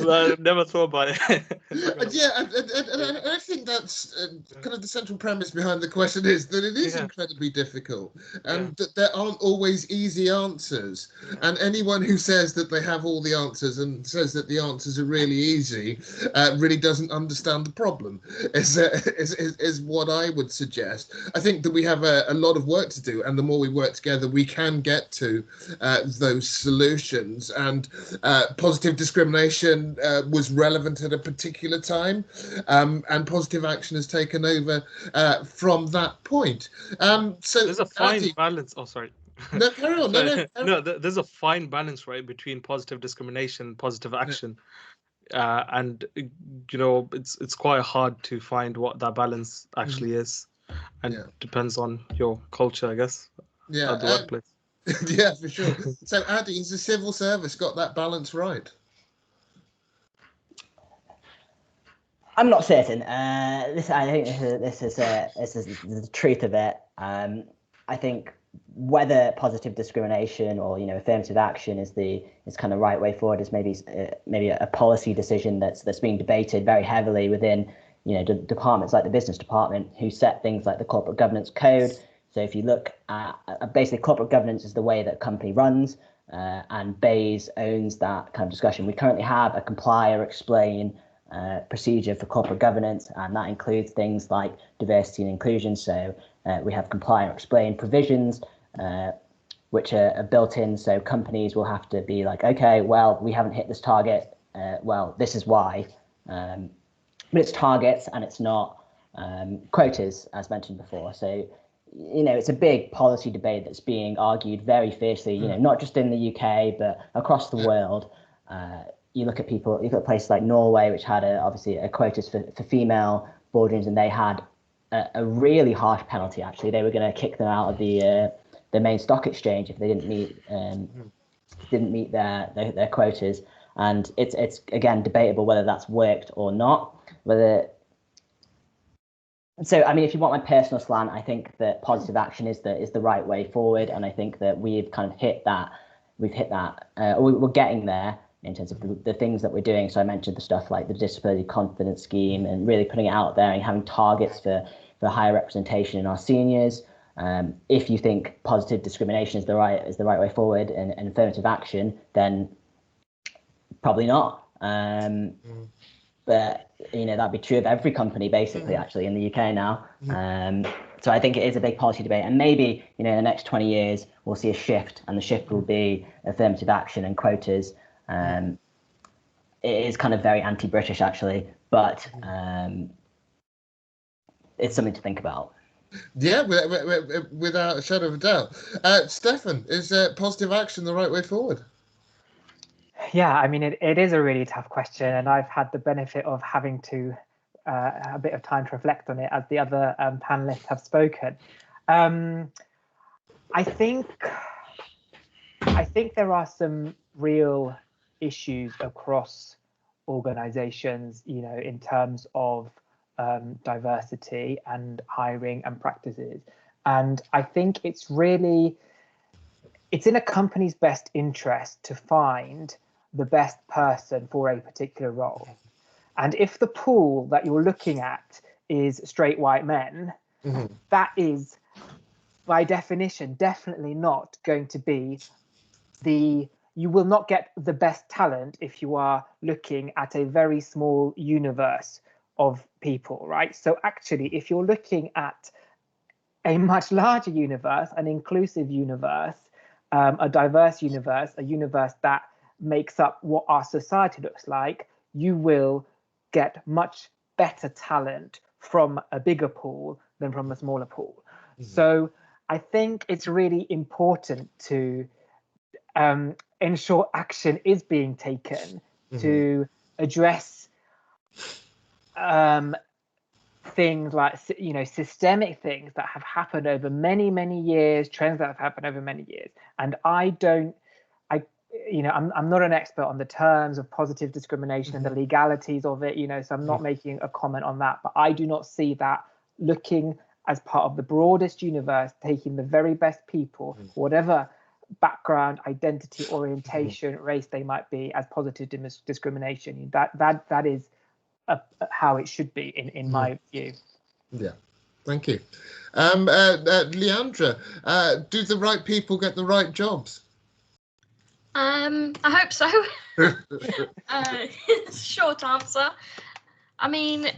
[SPEAKER 6] I never thought about it.
[SPEAKER 1] Yeah, and I think that's kind of the central premise behind the question, is that it is incredibly difficult, and that there aren't always easy answers. And anyone who says that they have all the answers and says that the answers are really easy really doesn't understand the problem, is what I would suggest. I think that we have a lot of work to do, and the more we work together, we can get to those solutions. And positive discrimination was relevant at a particular time, and positive action has taken over from that point. So
[SPEAKER 6] there's a fine balance. Oh, sorry.
[SPEAKER 1] No, carry on.
[SPEAKER 6] No, there's a fine balance, right, between positive discrimination and positive action. And it's quite hard to find what that balance actually is, and depends on your culture, I guess. At the workplace.
[SPEAKER 1] Yeah, for sure. So, Addy, has the civil service got that balance right?
[SPEAKER 4] I'm not certain. I think this is the truth of it. I think whether positive discrimination or affirmative action is kind of right way forward is maybe a policy decision that's being debated very heavily within departments like the business department, who set things like the corporate governance code. So if you look at basically corporate governance is the way that a company runs, and BEIS owns that kind of discussion. We currently have a comply or explain procedure for corporate governance, and that includes things like diversity and inclusion. So we have comply or explain provisions, which are built in. So companies will have to be like, okay, well, we haven't hit this target. Well, this is why. But it's targets and it's not quotas, as mentioned before. So it's a big policy debate that's being argued very fiercely, not just in the UK, but across the world. You look at places like Norway, which had obviously a quotas for female boardrooms, and they had a really harsh penalty. Actually, they were going to kick them out of the main stock exchange if they didn't meet their quotas. And it's again debatable whether that's worked or not. So, I mean, if you want my personal slant, I think that positive action is the right way forward, and I think that we've kind of hit that. We're getting there in terms of the things that we're doing. So I mentioned the stuff like the disability confidence scheme and really putting it out there and having targets for higher representation in our seniors. If you think positive discrimination is the right way forward and affirmative action, then probably not. but that'd be true of every company basically, actually, in the UK now. So I think it is a big policy debate, and maybe in the next 20 years we'll see a shift, and the shift will be affirmative action and quotas. It is kind of very anti-British, actually, but it's something to think about.
[SPEAKER 1] Yeah, without a shadow of a doubt. Stefan, is positive action the right way forward?
[SPEAKER 5] Yeah, I mean, it is a really tough question, and I've had the benefit of having to a bit of time to reflect on it as the other panelists have spoken. I think there are some real issues across organizations, in terms of diversity and hiring and practices. And I think it's in a company's best interest to find the best person for a particular role. And if the pool that you're looking at is straight white men, that is, by definition, definitely not going to be you will not get the best talent if you are looking at a very small universe of people, right? So actually, if you're looking at a much larger universe, an inclusive universe, a diverse universe, a universe that makes up what our society looks like, you will get much better talent from a bigger pool than from a smaller pool. So I think it's really important to ensure action is being taken to address things like systemic things that have happened over many years, trends that have happened over many years. And I'm not an expert on the terms of positive discrimination and the legalities of it, so I'm not making a comment on that, but I do not see that looking as part of the broadest universe, taking the very best people, whatever background, identity, orientation, race they might be, as positive discrimination. That is how it should be in my view.
[SPEAKER 1] Yeah, thank you. Leandra, do the right people get the right jobs?
[SPEAKER 3] I hope so. Short answer. I mean,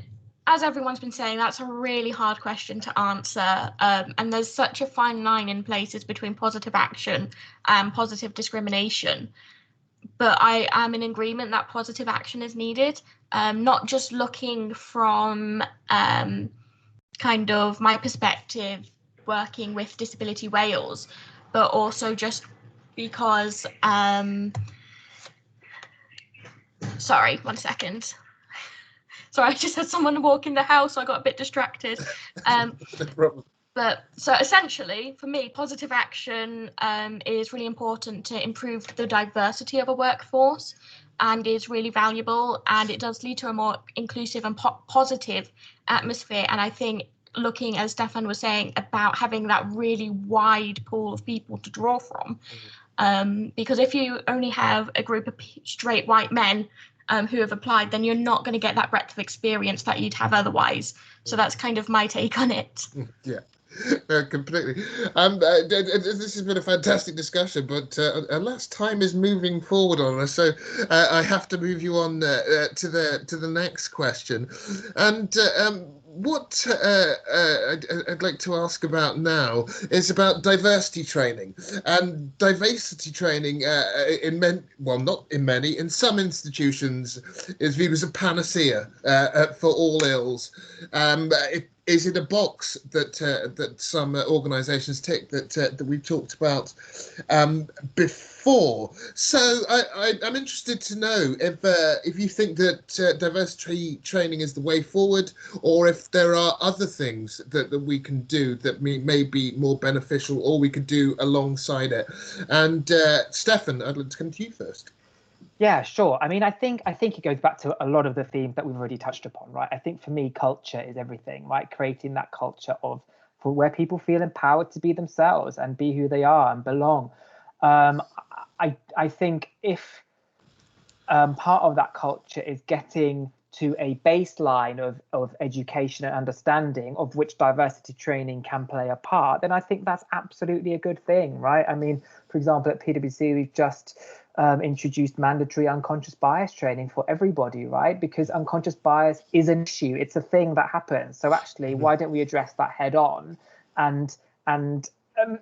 [SPEAKER 3] as everyone's been saying, that's a really hard question to answer. And there's such a fine line in places between positive action and positive discrimination. But I am in agreement that positive action is needed, not just looking from kind of my perspective working with Disability Wales, but also just because, sorry, 1 second. Sorry, I just had someone walk in the house, so I got a bit distracted.
[SPEAKER 1] No problem.
[SPEAKER 3] But so essentially, for me, positive action is really important to improve the diversity of a workforce, and is really valuable, and it does lead to a more inclusive and positive atmosphere. And I think looking, as Stefan was saying, about having that really wide pool of people to draw from, because if you only have a group of straight white men who have applied, then you're not going to get that breadth of experience that you'd have otherwise. So that's kind of my take on it.
[SPEAKER 1] Yeah. Completely. This has been a fantastic discussion, but alas, time is moving forward on us, so I have to move you on to the next question. And what I'd like to ask about now is about diversity training. And diversity training in some institutions is viewed as a panacea for all ills. Is it a box that some organisations tick that we've talked about before? So I'm interested to know if you think that diversity training is the way forward, or if there are other things that we can do that may be more beneficial, or we could do alongside it. And Stefan, I'd like to come to you first.
[SPEAKER 5] Yeah, sure. I mean, I think it goes back to a lot of the themes that we've already touched upon, right? I think for me, culture is everything, right? Creating that culture for where people feel empowered to be themselves and be who they are and belong. I think if part of that culture is getting to a baseline of education and understanding of which diversity training can play a part, then I think that's absolutely a good thing, right? I mean, for example, at PwC, we've just introduced mandatory unconscious bias training for everybody, right? Because unconscious bias is an issue. It's a thing that happens. So actually, why don't we address that head on and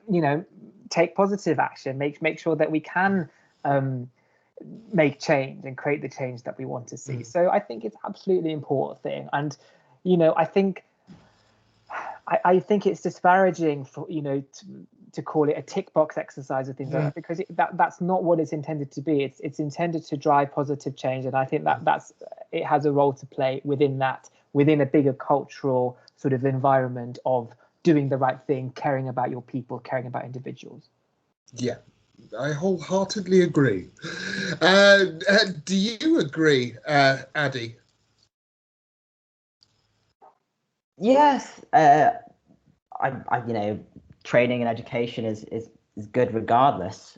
[SPEAKER 5] you know, take positive action, make sure that we can make change and create the change that we want to see. So I think it's absolutely important thing. And, you know, I think it's disparaging for, you know, to call it a tick box exercise or things like that, because that's not what it's intended to be. It's intended to drive positive change, and I think it has a role to play within a bigger cultural sort of environment of doing the right thing, caring about your people, caring about individuals.
[SPEAKER 1] Yeah, I wholeheartedly agree. Do you agree, Addy?
[SPEAKER 4] Yes, I you know, training and education is good regardless,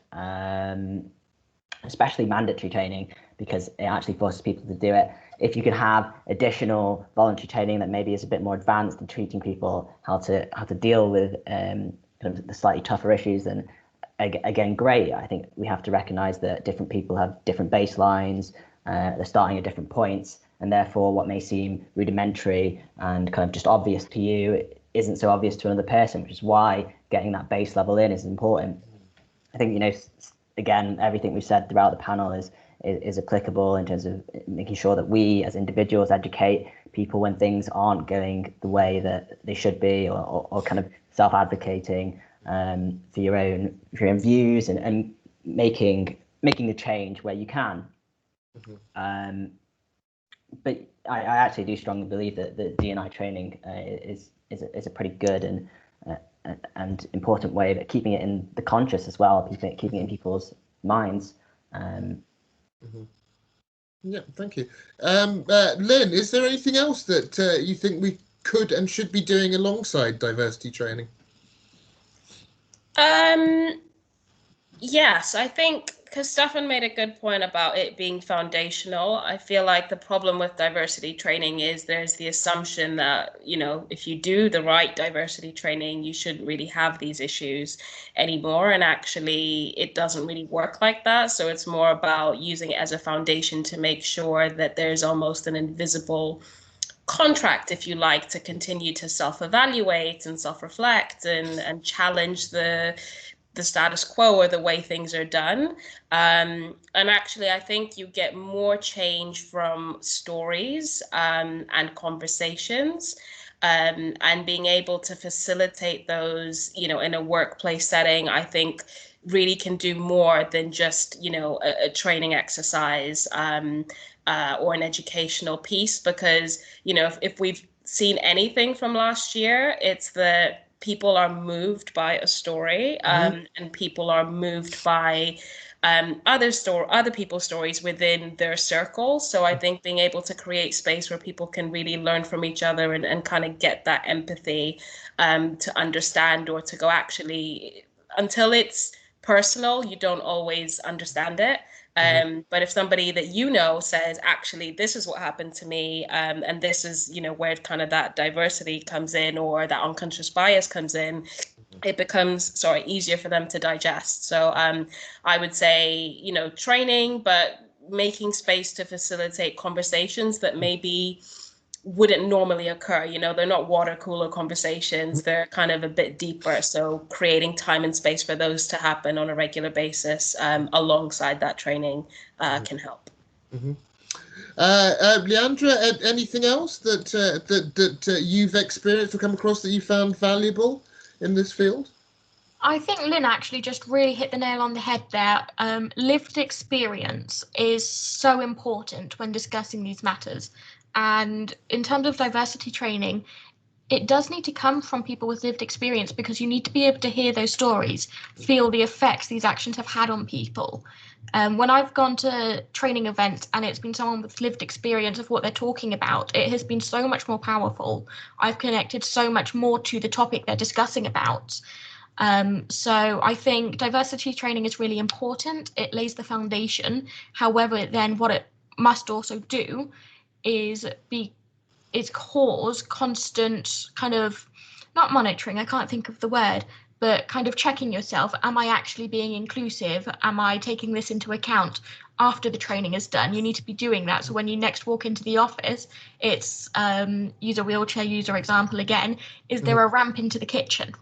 [SPEAKER 4] especially mandatory training, because it actually forces people to do it. If you can have additional voluntary training that maybe is a bit more advanced in treating people how to deal with kind of the slightly tougher issues, then again, great. I think we have to recognise that different people have different baselines. They're starting at different points, and therefore what may seem rudimentary and kind of just obvious to you isn't so obvious to another person, which is why getting that base level in is important. I think, you know, again, everything we've said throughout the panel is applicable in terms of making sure that we as individuals educate people when things aren't going the way that they should be, or kind of self-advocating for your own views, and making the change where you can. But I actually do strongly believe that the D&I training is a pretty good and important way of keeping it in the conscious as well, keeping it in people's minds.
[SPEAKER 1] Yeah, thank you. Lynn, is there anything else that you think we could and should be doing alongside diversity training?
[SPEAKER 2] Yes, I think, because Stefan made a good point about it being foundational. I feel like the problem with diversity training is there's the assumption that, you know, if you do the right diversity training, you shouldn't really have these issues anymore. And actually, it doesn't really work like that. So it's more about using it as a foundation to make sure that there's almost an invisible contract, if you like, to continue to self-evaluate and self-reflect and challenge the status quo or the way things are done. And actually, I think you get more change from stories and conversations, and being able to facilitate those, you know, in a workplace setting, I think really can do more than just, you know, a training exercise or an educational piece. Because, you know, if we've seen anything from last year, it's that people are moved by a story, and people are moved by other people's stories within their circle. So I think being able to create space where people can really learn from each other and kind of get that empathy to understand, or to go, actually, until it's personal, you don't always understand it. But if somebody that you know says, actually, this is what happened to me, and this is, you know, where kind of that diversity comes in, or that unconscious bias comes in, it becomes easier for them to digest. So I would say, you know, training, but making space to facilitate conversations that maybe wouldn't normally occur. You know, they're not water cooler conversations, they're kind of a bit deeper. So creating time and space for those to happen on a regular basis alongside that training can help.
[SPEAKER 1] Leandra, anything else that you've experienced or come across that you found valuable in this field?
[SPEAKER 3] I think Lynn actually just really hit the nail on the head there. Lived experience is so important when discussing these matters. And in terms of diversity training, it does need to come from people with lived experience, because you need to be able to hear those stories, feel the effects these actions have had on people. When I've gone to training events and it's been someone with lived experience of what they're talking about, it has been so much more powerful. I've connected so much more to the topic they're discussing about. So I think diversity training is really important. It lays the foundation. However, then what it must also do is cause constant kind of, not monitoring, I can't think of the word, but kind of checking yourself, am I actually being inclusive? Am I taking this into account after the training is done? You need to be doing that. So when you next walk into the office, it's use a wheelchair user example again. Is there a ramp into the kitchen,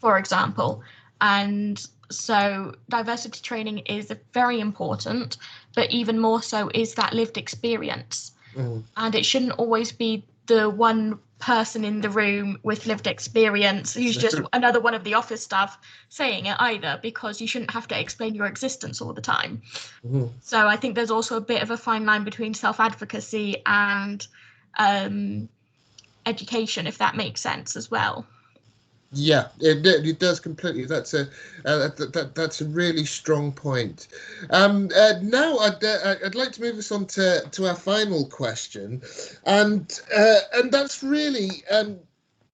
[SPEAKER 3] for example? And so diversity training is very important, but even more so is that lived experience. And it shouldn't always be the one person in the room with lived experience who's just another one of the office staff saying it either, because you shouldn't have to explain your existence all the time. So I think there's also a bit of a fine line between self-advocacy and education, if that makes sense as well.
[SPEAKER 1] Yeah, it does completely. That's a really strong point. Now I'd like to move us on to our final question, and that's really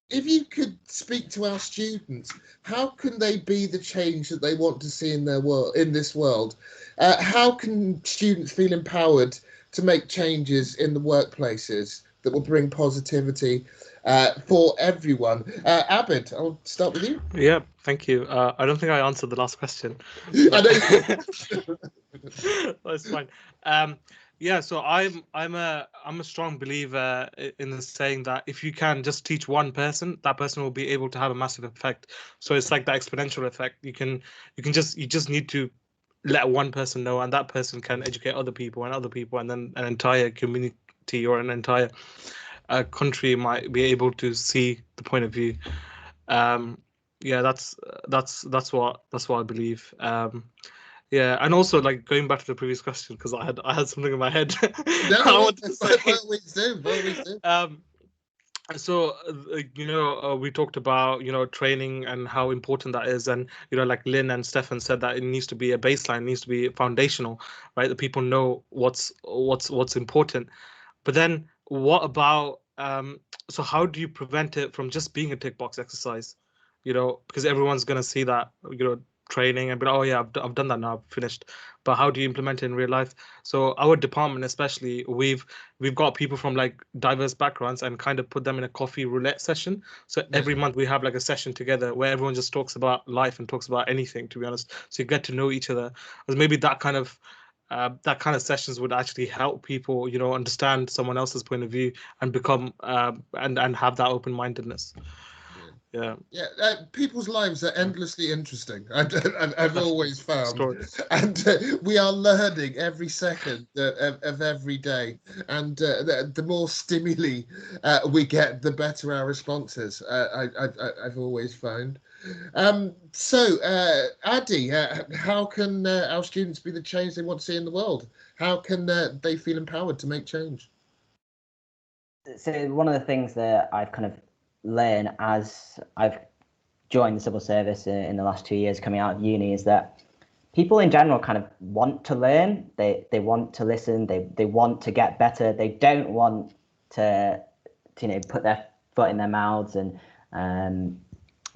[SPEAKER 1] if you could speak to our students, how can they be the change that they want to see in their world, in this world? How can students feel empowered to make changes in the workplaces that will bring positivity for everyone? Abid, I'll start with you.
[SPEAKER 6] Yeah, thank you. I don't think I answered the last question. That's fine. Yeah, so I'm a strong believer in the saying that if you can just teach one person, that person will be able to have a massive effect. So it's like that exponential effect. You just need to let one person know, and that person can educate other people, and then an entire community or an entire country might be able to see the point of view. Yeah, that's what I believe. Yeah, and also like going back to the previous question, because I had something in my head.
[SPEAKER 1] No,
[SPEAKER 6] I wanted to say.
[SPEAKER 1] Always do.
[SPEAKER 6] So we talked about training and how important that is, and like Lynn and Stefan said, that it needs to be a baseline, it needs to be foundational, right? That people know what's important. But then what about so how do you prevent it from just being a tick box exercise? Because everyone's gonna see that training and be like, oh yeah, I've done that now, I've finished. But how do you implement it in real life? So our department especially, we've got people from like diverse backgrounds and kind of put them in a coffee roulette session. So every month we have like a session together where everyone just talks about life and talks about anything, to be honest. So you get to know each other. Because maybe that kind of sessions would actually help people understand someone else's point of view and become and have that open-mindedness. Yeah.
[SPEAKER 1] People's lives are endlessly interesting. I've always found,
[SPEAKER 6] Stories.
[SPEAKER 1] and we are learning every second of every day. And the more stimuli we get, the better our responses. I've always found. So, Addy, how can our students be the change they want to see in the world? How can they feel empowered to make change?
[SPEAKER 4] So one of the things that I've kind of learned as I've joined the civil service in the last 2 years coming out of uni is that people in general kind of want to learn, they want to listen, they want to get better, they don't want to put their foot in their mouths and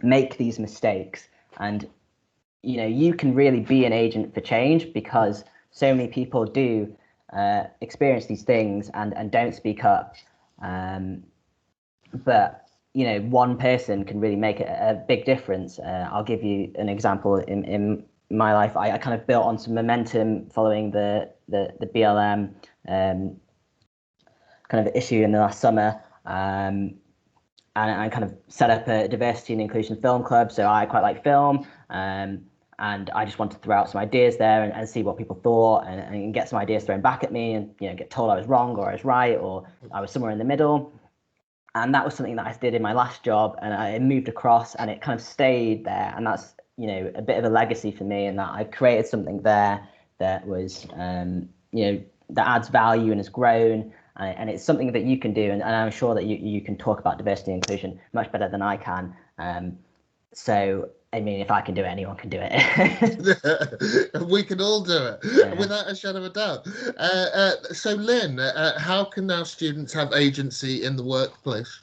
[SPEAKER 4] make these mistakes. And you can really be an agent for change, because so many people do experience these things and don't speak up. But one person can really make a big difference. I'll give you an example. In my life, I kind of built on some momentum following the BLM kind of issue in the last summer, and I kind of set up a diversity and inclusion film club. So I quite like film, and I just wanted to throw out some ideas there and see what people thought, and get some ideas thrown back at me, and get told I was wrong or I was right or I was somewhere in the middle. And that was something that I did in my last job, and I moved across, and it kind of stayed there. And that's a bit of a legacy for me, in that I've created something there that was that adds value and has grown. And it's something that you can do, and I'm sure that you can talk about diversity and inclusion much better than I can. So, I mean, if I can do it, anyone can do it.
[SPEAKER 1] We can all do it, without a shadow of a doubt. So, Lynn, how can our students have agency in the workplace?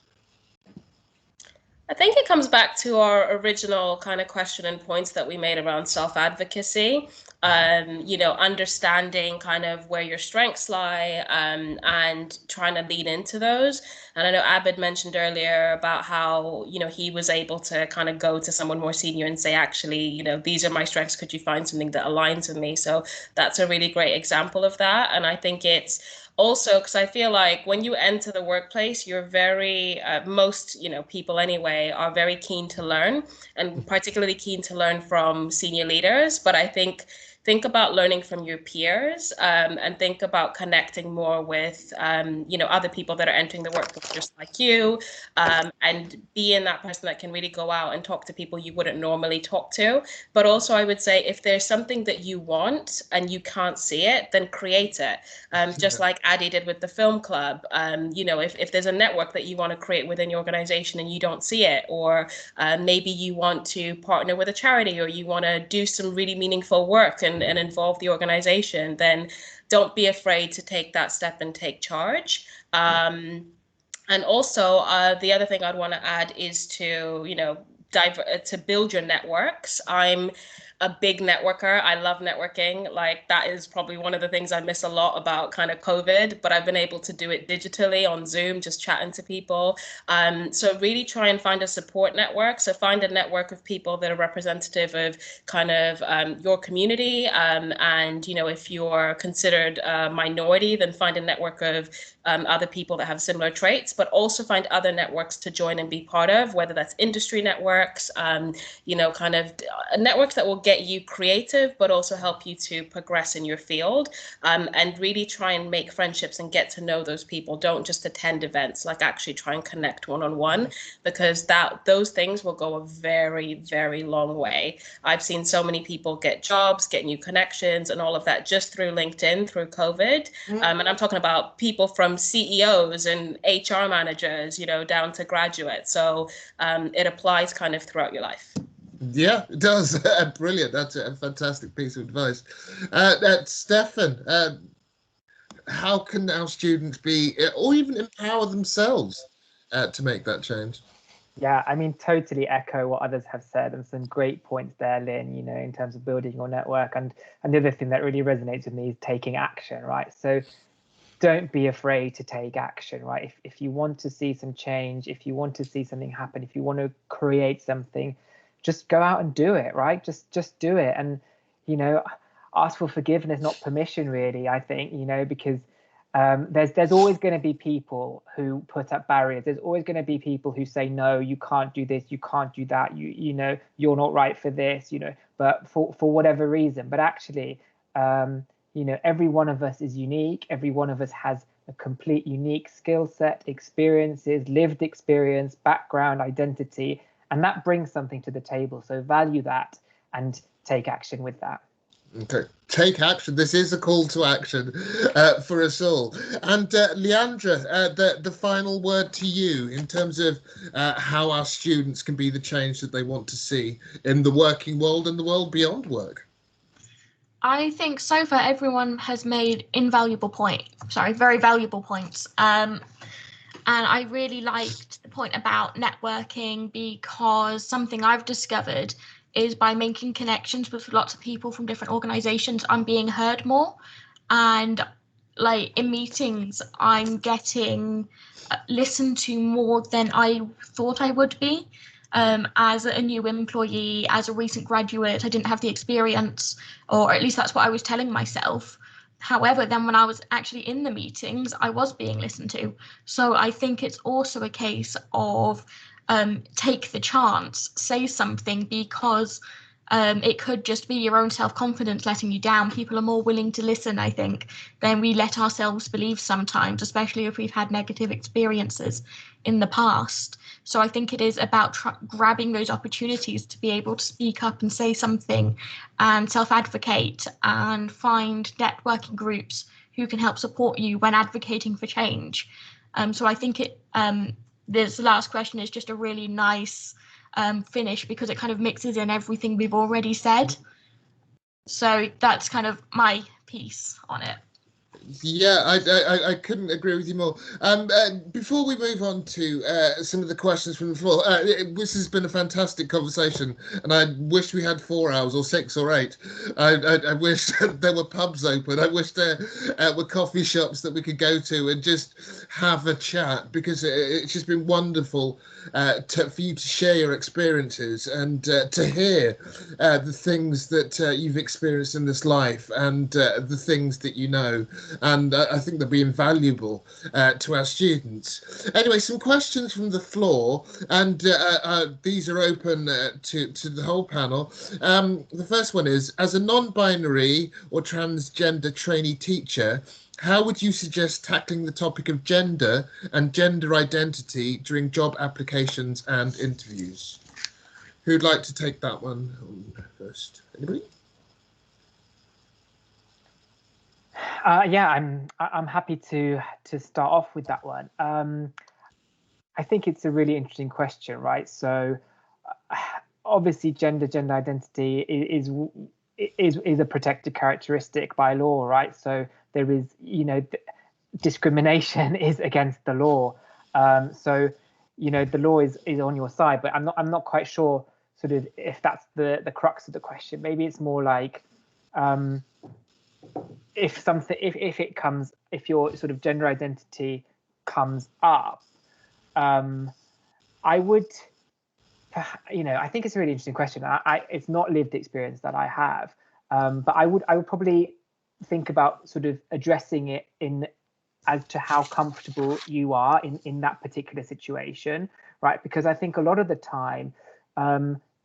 [SPEAKER 2] I think it comes back to our original kind of question and points that we made around self-advocacy. Understanding kind of where your strengths lie, and trying to lean into those. And I know Abid mentioned earlier about how, he was able to kind of go to someone more senior and say, actually, these are my strengths. Could you find something that aligns with me? So that's a really great example of that. And I think it's also because I feel like when you enter the workplace, you're very, most, people anyway, are very keen to learn, and particularly keen to learn from senior leaders. But I think about learning from your peers, and think about connecting more with, other people that are entering the workforce just like you, and being that person that can really go out and talk to people you wouldn't normally talk to. But also, I would say if there's something that you want and you can't see it, then create it. Just like Addy did with the film club. If there's a network that you want to create within your organization and you don't see it, or maybe you want to partner with a charity, or you want to do some really meaningful work and involve the organization, then don't be afraid to take that step and take charge. And also, the other thing I'd want to add is to, to build your networks. I'm a big networker. I love networking. Like, that is probably one of the things I miss a lot about kind of COVID, but I've been able to do it digitally on Zoom, just chatting to people. So really try and find a support network. So find a network of people that are representative of kind of your community. And, if you're considered a minority, then find a network of other people that have similar traits, but also find other networks to join and be part of, whether that's industry networks, kind of networks that will get you creative, but also help you to progress in your field, and really try and make friendships and get to know those people. Don't just attend events, like actually try and connect one-on-one, because those things will go a very, very long way. I've seen so many people get jobs, get new connections and all of that just through LinkedIn, through COVID. And I'm talking about people from CEOs and HR managers, down to graduates. So it applies kind of throughout your life.
[SPEAKER 1] Yeah, it does. Brilliant. That's a fantastic piece of advice. Stefan, how can our students be, or even empower themselves to make that change?
[SPEAKER 5] Yeah, I mean, totally echo what others have said, and some great points there, Lynn, in terms of building your network. And the other thing that really resonates with me is taking action, right? So don't be afraid to take action, right? If you want to see some change, if you want to see something happen, if you want to create something, just go out and do it, right? Just do it. And, ask for forgiveness, not permission, really, I think, because there's always going to be people who put up barriers. There's always going to be people who say, no, you can't do this, you can't do that, you're not right for this, but for whatever reason. But actually, every one of us is unique. Every one of us has a complete unique skill set, experiences, lived experience, background, identity, and that brings something to the table. So value that and take action with that.
[SPEAKER 1] Okay, take action. This is a call to action for us all. And Leandra, the final word to you in terms of how our students can be the change that they want to see in the working world and the world beyond work.
[SPEAKER 3] I think so far everyone has made very valuable points. And I really liked the point about networking, because something I've discovered is by making connections with lots of people from different organizations, I'm being heard more. And like in meetings, I'm getting listened to more than I thought I would be. As a new employee, as a recent graduate, I didn't have the experience, or at least that's what I was telling myself. However, then when I was actually in the meetings, I was being listened to. So I think it's also a case of take the chance, say something, because it could just be your own self-confidence letting you down. People are more willing to listen, I think, than we let ourselves believe sometimes, especially if we've had negative experiences in the past. So I think it is about grabbing those opportunities to be able to speak up and say something and self-advocate and find networking groups who can help support you when advocating for change. So I think this last question is just a really nice finish, because it kind of mixes in everything we've already said. So that's kind of my piece on it.
[SPEAKER 1] Yeah, I couldn't agree with you more. Before we move on to some of the questions from the floor, this has been a fantastic conversation, and I wish we had 4 hours or 6 or 8. I wish there were pubs open. I wish there were coffee shops that we could go to and just have a chat, because it's just been wonderful for you to share your experiences and to hear the things that you've experienced in this life, and the things that you know. And I think they'll be invaluable to our students. Anyway, some questions from the floor, and these are open to the whole panel. The first one is, as a non-binary or transgender trainee teacher, how would you suggest tackling the topic of gender and gender identity during job applications and interviews? Who'd like to take that one first? Anybody?
[SPEAKER 5] Yeah, I'm happy to start off with that one. I think it's a really interesting question, right? So obviously gender identity is a protected characteristic by law, right? So there is, you know, discrimination is against the law. So, you know, the law is on your side, but I'm not quite sure sort of if that's the crux of the question. Maybe it's more like if your sort of gender identity comes up, I would, you know, I think it's a really interesting question. It's not lived experience that I have, but I would probably think about sort of addressing it as to how comfortable you are in that particular situation, right? Because I think a lot of the time,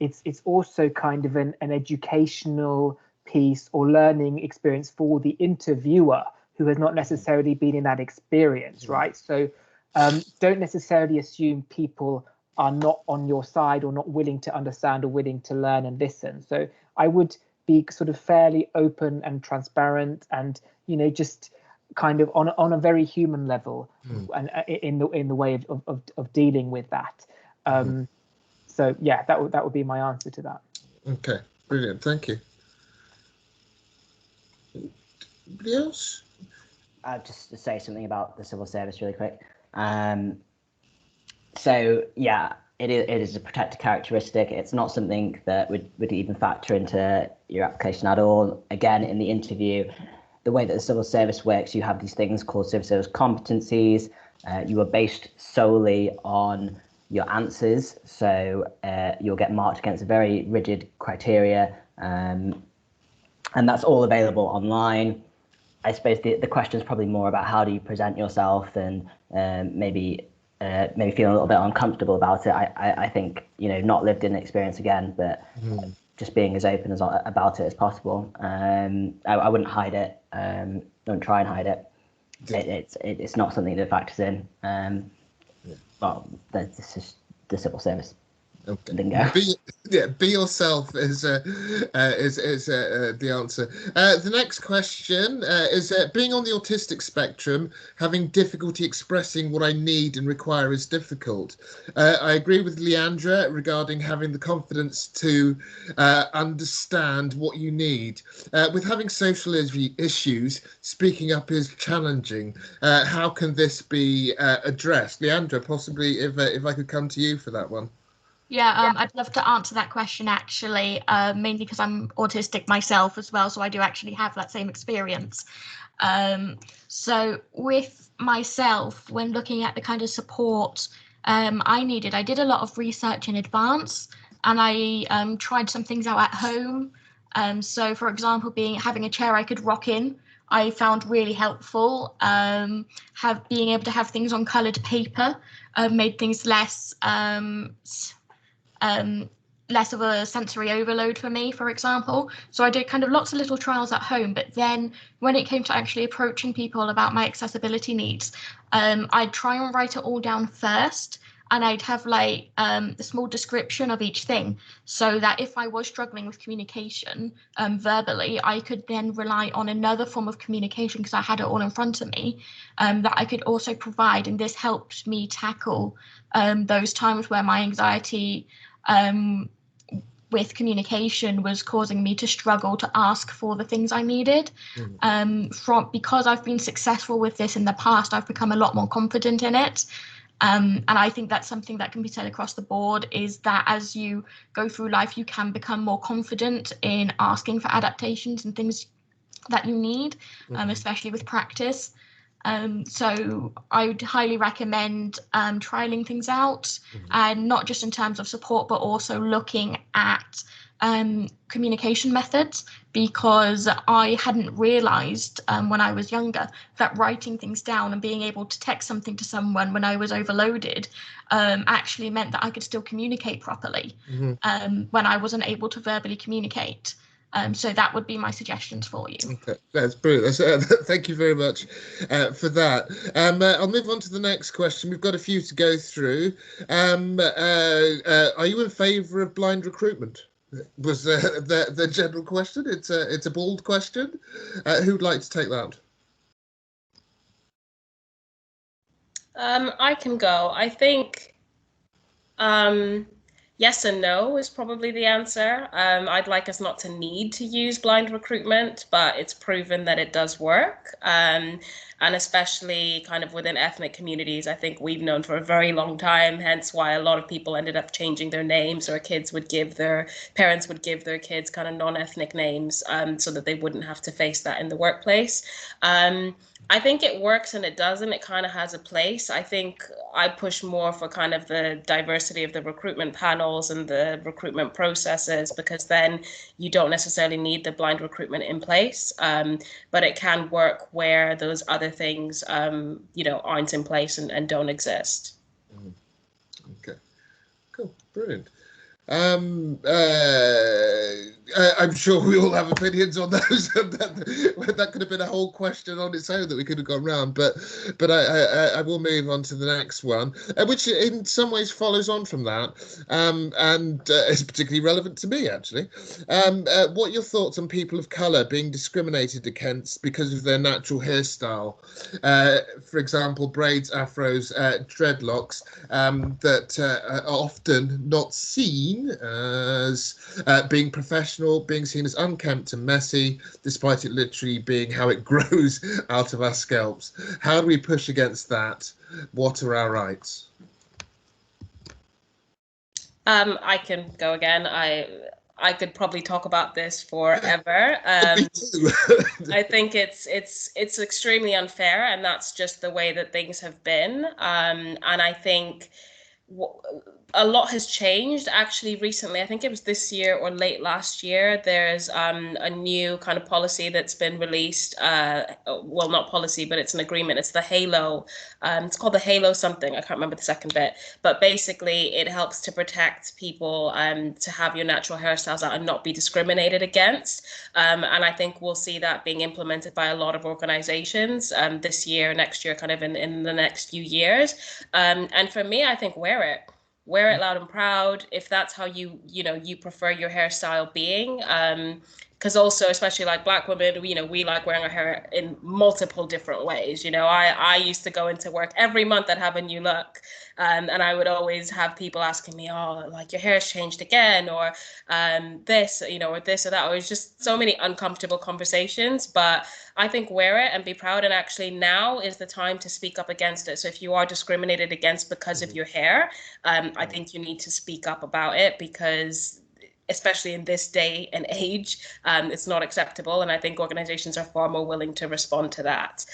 [SPEAKER 5] it's also kind of an educational piece or learning experience for the interviewer who has not necessarily been in that experience, right? So don't necessarily assume people are not on your side or not willing to understand or willing to learn and listen. So I would be sort of fairly open and transparent, and, you know, just kind of on a very human level, and in the way of dealing with that. So yeah, that would be my answer to that.
[SPEAKER 1] Okay, brilliant, thank you. Anybody else?
[SPEAKER 4] Just to say something about the civil service really quick. So yeah, it is a protected characteristic. It's not something that would even factor into your application at all. Again, in the interview, the way that the civil service works, you have these things called civil service competencies. You are based solely on your answers, so you'll get marked against a very rigid criteria, and that's all available online. I suppose the question is probably more about how do you present yourself, and maybe feeling a little bit uncomfortable about it. I think, you know, not lived in experience again, but just being as open about it as possible. I wouldn't hide it. Don't try and hide it. It's not something that factors in. Well, this is the civil service.
[SPEAKER 1] Okay.
[SPEAKER 4] Bingo.
[SPEAKER 1] Be yourself is the answer. The next question is, being on the autistic spectrum, having difficulty expressing what I need and require is difficult. I agree with Leandra regarding having the confidence to understand what you need. With having social issues, speaking up is challenging. How can this be addressed? Leandra, possibly if I could come to you for that one.
[SPEAKER 3] Yeah, I'd love to answer that question, actually, mainly because I'm autistic myself as well, so I do actually have that same experience. So with myself, when looking at the kind of support I needed, I did a lot of research in advance, and I tried some things out at home. So, for example, having a chair I could rock in, I found really helpful. Being able to have things on coloured paper made things less of a sensory overload for me, for example. So I did kind of lots of little trials at home, but then when it came to actually approaching people about my accessibility needs, I'd try and write it all down first, and I'd have like a small description of each thing, so that if I was struggling with communication verbally, I could then rely on another form of communication, because I had it all in front of me, that I could also provide. And this helped me tackle those times where my anxiety with communication was causing me to struggle to ask for the things I needed. Because I've been successful with this in the past, I've become a lot more confident in it. And I think that's something that can be said across the board, is that as you go through life, you can become more confident in asking for adaptations and things that you need, especially with practice. So I would highly recommend trialing things out, and not just in terms of support, but also looking at communication methods, because I hadn't realized when I was younger that writing things down and being able to text something to someone when I was overloaded actually meant that I could still communicate properly when I wasn't able to verbally communicate. So that would be my suggestions for you.
[SPEAKER 1] Okay, that's brilliant. Thank you very much for that. I'll move on to the next question. We've got a few to go through. Are you in favour of blind recruitment? Was the general question. It's a bold question. Who'd like to take that?
[SPEAKER 2] I can go. I think yes and no is probably the answer. I'd like us not to need to use blind recruitment, but it's proven that it does work. And especially kind of within ethnic communities, I think we've known for a very long time, hence why a lot of people ended up changing their names, or parents would give their kids kind of non-ethnic names so that they wouldn't have to face that in the workplace. I think it works and it doesn't. It kind of has a place. I think I push more for kind of the diversity of the recruitment panels and the recruitment processes, because then you don't necessarily need the blind recruitment in place. But it can work where those other things, aren't in place and don't exist.
[SPEAKER 1] Okay, cool, brilliant. I'm sure we all have opinions on those. That could have been a whole question on its own that we could have gone round, but I will move on to the next one, which in some ways follows on from that, and is particularly relevant to me, actually. What are your thoughts on people of colour being discriminated against because of their natural hairstyle? For example, braids, afros, dreadlocks, that are often not seen as being professional, being seen as unkempt and messy, despite it literally being how it grows out of our scalps. How do we push against that? What are our rights?
[SPEAKER 2] I can go again. I could probably talk about this forever.
[SPEAKER 1] Me too.
[SPEAKER 2] I think it's extremely unfair, and that's just the way that things have been. And I think a lot has changed actually recently. I think it was this year or late last year. There's a new kind of policy that's been released. Well, not policy, but it's an agreement. It's the HALO. It's called the HALO something. I can't remember the second bit. But basically, it helps to protect people to have your natural hairstyles out and not be discriminated against. And I think we'll see that being implemented by a lot of organizations this year, next year, kind of in the next few years. And for me, I think wear it loud and proud if that's how you prefer your hairstyle being. Because also, especially like Black women, we like wearing our hair in multiple different ways. I used to go into work every month. I'd have a new look, and I would always have people asking me, "Oh, like your hair's changed again," or this, or this or that. Or it was just so many uncomfortable conversations. But I think wear it and be proud. And actually, now is the time to speak up against it. So if you are discriminated against because of your hair, I think you need to speak up about it, because especially in this day and age, it's not acceptable. And I think organizations are far more willing to respond to that.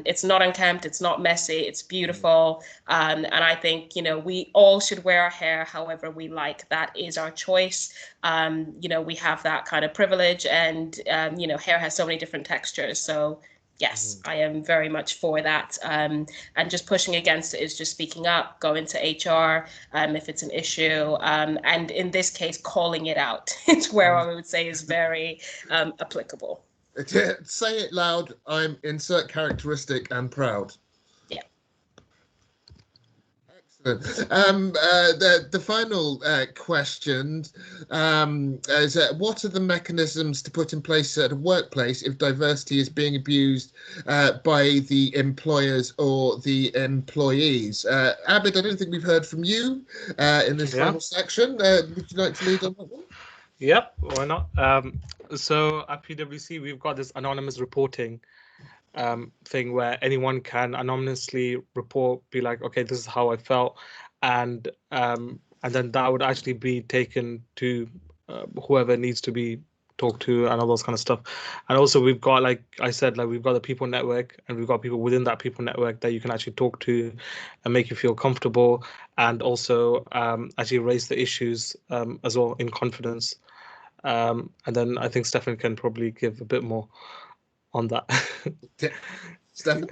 [SPEAKER 2] It's not unkempt, it's not messy, it's beautiful. And I think, we all should wear our hair however we like. That is our choice. We have that kind of privilege, and, hair has so many different textures. So yes, I am very much for that. And just pushing against it is just speaking up, going to HR if it's an issue. And in this case, calling it out. It's where I would say is very applicable.
[SPEAKER 1] Say it loud. I'm insert characteristic and proud.
[SPEAKER 2] Yeah.
[SPEAKER 1] The final question is what are the mechanisms to put in place at a workplace if diversity is being abused by the employers or the employees? Abid, I don't think we've heard from you in this final section. Would you like to lead on that one?
[SPEAKER 6] Yep, why not? So at PwC, we've got this anonymous reporting thing where anyone can anonymously report, be like, okay, this is how I felt, and then that would actually be taken to whoever needs to be talked to and all those kind of stuff. And also we've got, like I said, like we've got the people network, and we've got people within that people network that you can actually talk to and make you feel comfortable, and also actually raise the issues as well in confidence. And then I think Stefan can probably give a bit more on that.
[SPEAKER 1] Stefan?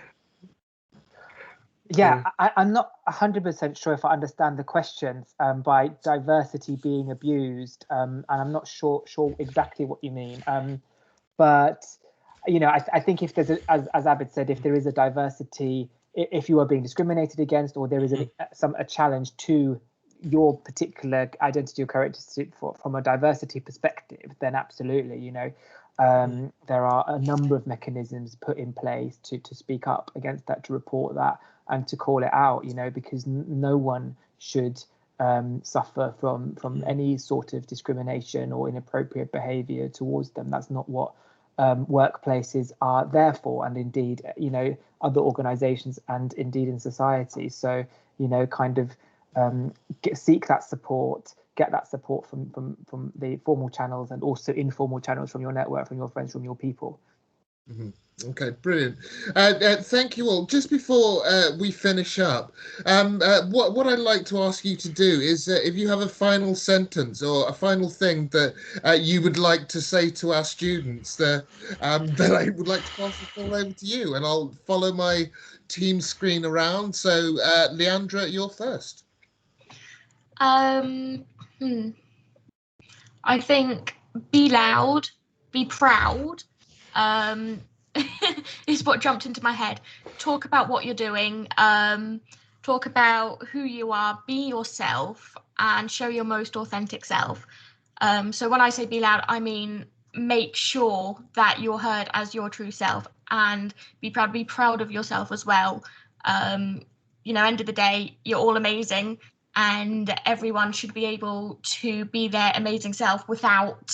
[SPEAKER 5] Yeah, I'm not 100% sure if I understand the questions by diversity being abused, and I'm not sure exactly what you mean. But you know, I think if there's as Abid said, if there is a diversity, if you are being discriminated against, or there is a challenge to your particular identity or characteristic from a diversity perspective, then absolutely, you know, there are a number of mechanisms put in place to speak up against that, to report that, and to call it out, you know, because no one should suffer from any sort of discrimination or inappropriate behaviour towards them. That's not what workplaces are there for, and indeed, you know, other organisations and indeed in society. So, you know, kind of seek that support, get that support from the formal channels and also informal channels from your network, from your friends, from your people.
[SPEAKER 1] Mm-hmm. Okay, brilliant. Thank you all. Just before we finish up, what I'd like to ask you to do is if you have a final sentence or a final thing that you would like to say to our students, that I would like to pass the call over to you, and I'll follow my team screen around. So, Leandra, you're first.
[SPEAKER 3] I think be loud, be proud. Is what jumped into my head. Talk about what you're doing. Talk about who you are. Be yourself and show your most authentic self. So when I say be loud, I mean make sure that you're heard as your true self, and be proud. Be proud of yourself as well. You know, end of the day, you're all amazing, and everyone should be able to be their amazing self without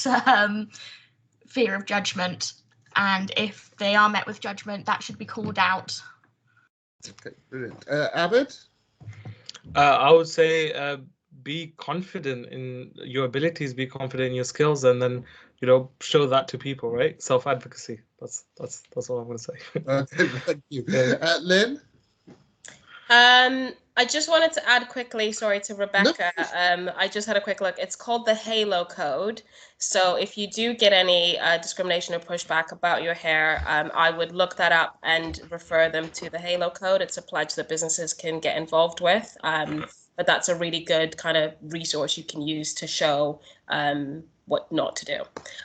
[SPEAKER 3] fear of judgment. And if they are met with judgment, that should be called out.
[SPEAKER 1] Okay, brilliant. Abid?
[SPEAKER 6] I would say be confident in your abilities, be confident in your skills, and then, you know, show that to people, right? Self-advocacy. That's all I'm going to say.
[SPEAKER 1] Okay, thank you. Lynn?
[SPEAKER 2] I just wanted to add quickly, sorry, to Rebecca. No. I just had a quick look. It's called the Halo Code. So if you do get any discrimination or pushback about your hair, I would look that up and refer them to the Halo Code. It's a pledge that businesses can get involved with. But that's a really good kind of resource you can use to show what not to do.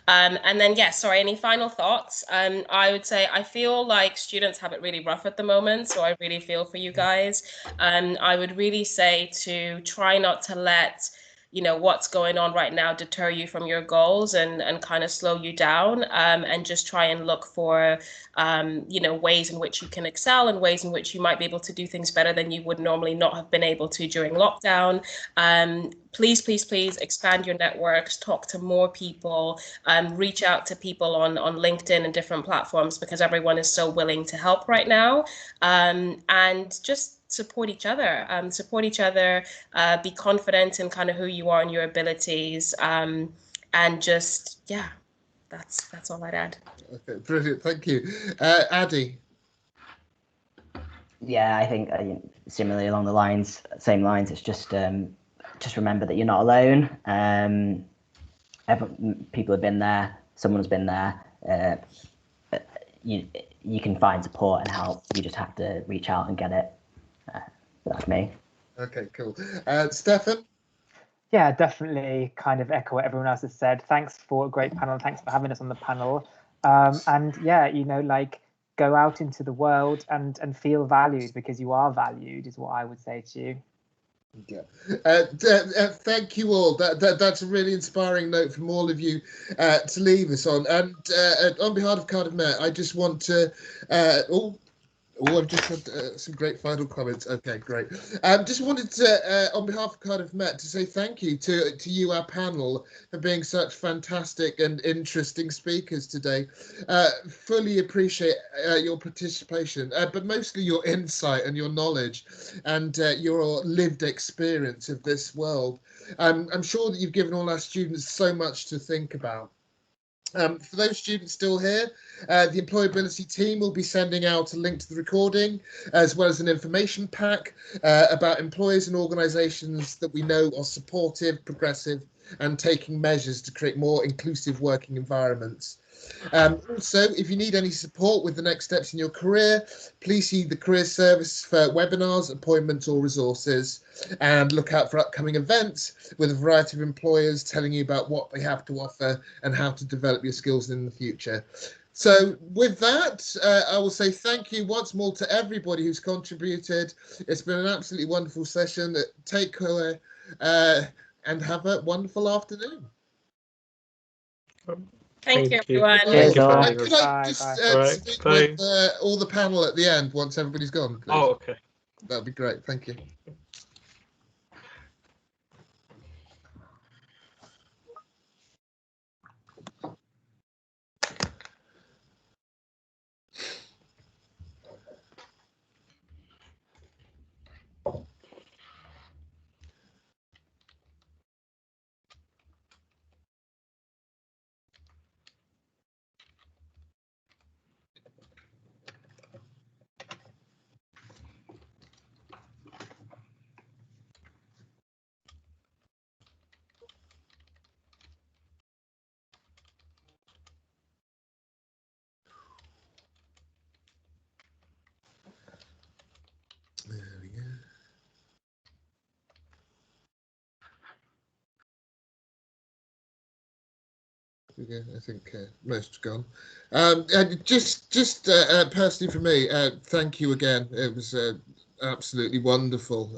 [SPEAKER 2] And then, yes, sorry, any final thoughts? I would say I feel like students have it really rough at the moment, so I really feel for you guys. I would really say to try not to let, you know, what's going on right now deter you from your goals and kind of slow you down, and just try and look for, you know, ways in which you can excel and ways in which you might be able to do things better than you would normally not have been able to during lockdown. Please, please, please expand your networks, talk to more people, reach out to people on LinkedIn and different platforms, because everyone is so willing to help right now, and just support each other, be confident in kind of who you are and your abilities, and just, yeah, that's all I'd add.
[SPEAKER 1] Okay, brilliant, thank you. Addy?
[SPEAKER 4] Yeah, I think similarly along the same lines, it's just remember that you're not alone. People have been there, someone's been there. You can find support and help, you just have to reach out and get it. That's me.
[SPEAKER 1] Okay, cool. Stefan?
[SPEAKER 5] Yeah, definitely kind of echo what everyone else has said. Thanks for a great panel. Thanks for having us on the panel. And yeah, you know, like, go out into the world and feel valued, because you are valued, is what I would say to you.
[SPEAKER 1] Yeah. Thank you all. That's a really inspiring note from all of you to leave us on. And on behalf of Cardiff Met, I just want to I've just had some great final comments. Okay, great. Just wanted to, on behalf of Cardiff Met, to say thank you to you, our panel, for being such fantastic and interesting speakers today. Fully appreciate your participation, but mostly your insight and your knowledge and your lived experience of this world. I'm sure that you've given all our students so much to think about. For those students still here, the employability team will be sending out a link to the recording, as well as an information pack about employers and organisations that we know are supportive, progressive, and taking measures to create more inclusive working environments. Also, if you need any support with the next steps in your career, please see the career service for webinars, appointments, or resources, and look out for upcoming events with a variety of employers telling you about what they have to offer and how to develop your skills in the future. So with that, I will say thank you once more to everybody who's contributed. It's been an absolutely wonderful session. Take care and have a wonderful afternoon.
[SPEAKER 2] Thank you, everyone.
[SPEAKER 6] Thank you for having
[SPEAKER 1] Could
[SPEAKER 6] us.
[SPEAKER 1] I just
[SPEAKER 6] All right,
[SPEAKER 1] speak with all the panel at the end once everybody's gone, please?
[SPEAKER 6] Oh, okay.
[SPEAKER 1] That'd be great. Thank you. There we go. I think most have gone. Just personally for me, thank you again. It was absolutely wonderful,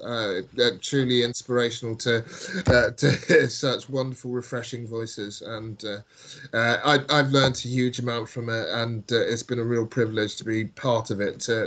[SPEAKER 1] truly inspirational to hear such wonderful, refreshing voices, and I've learned a huge amount from it, and it's been a real privilege to be part of it, to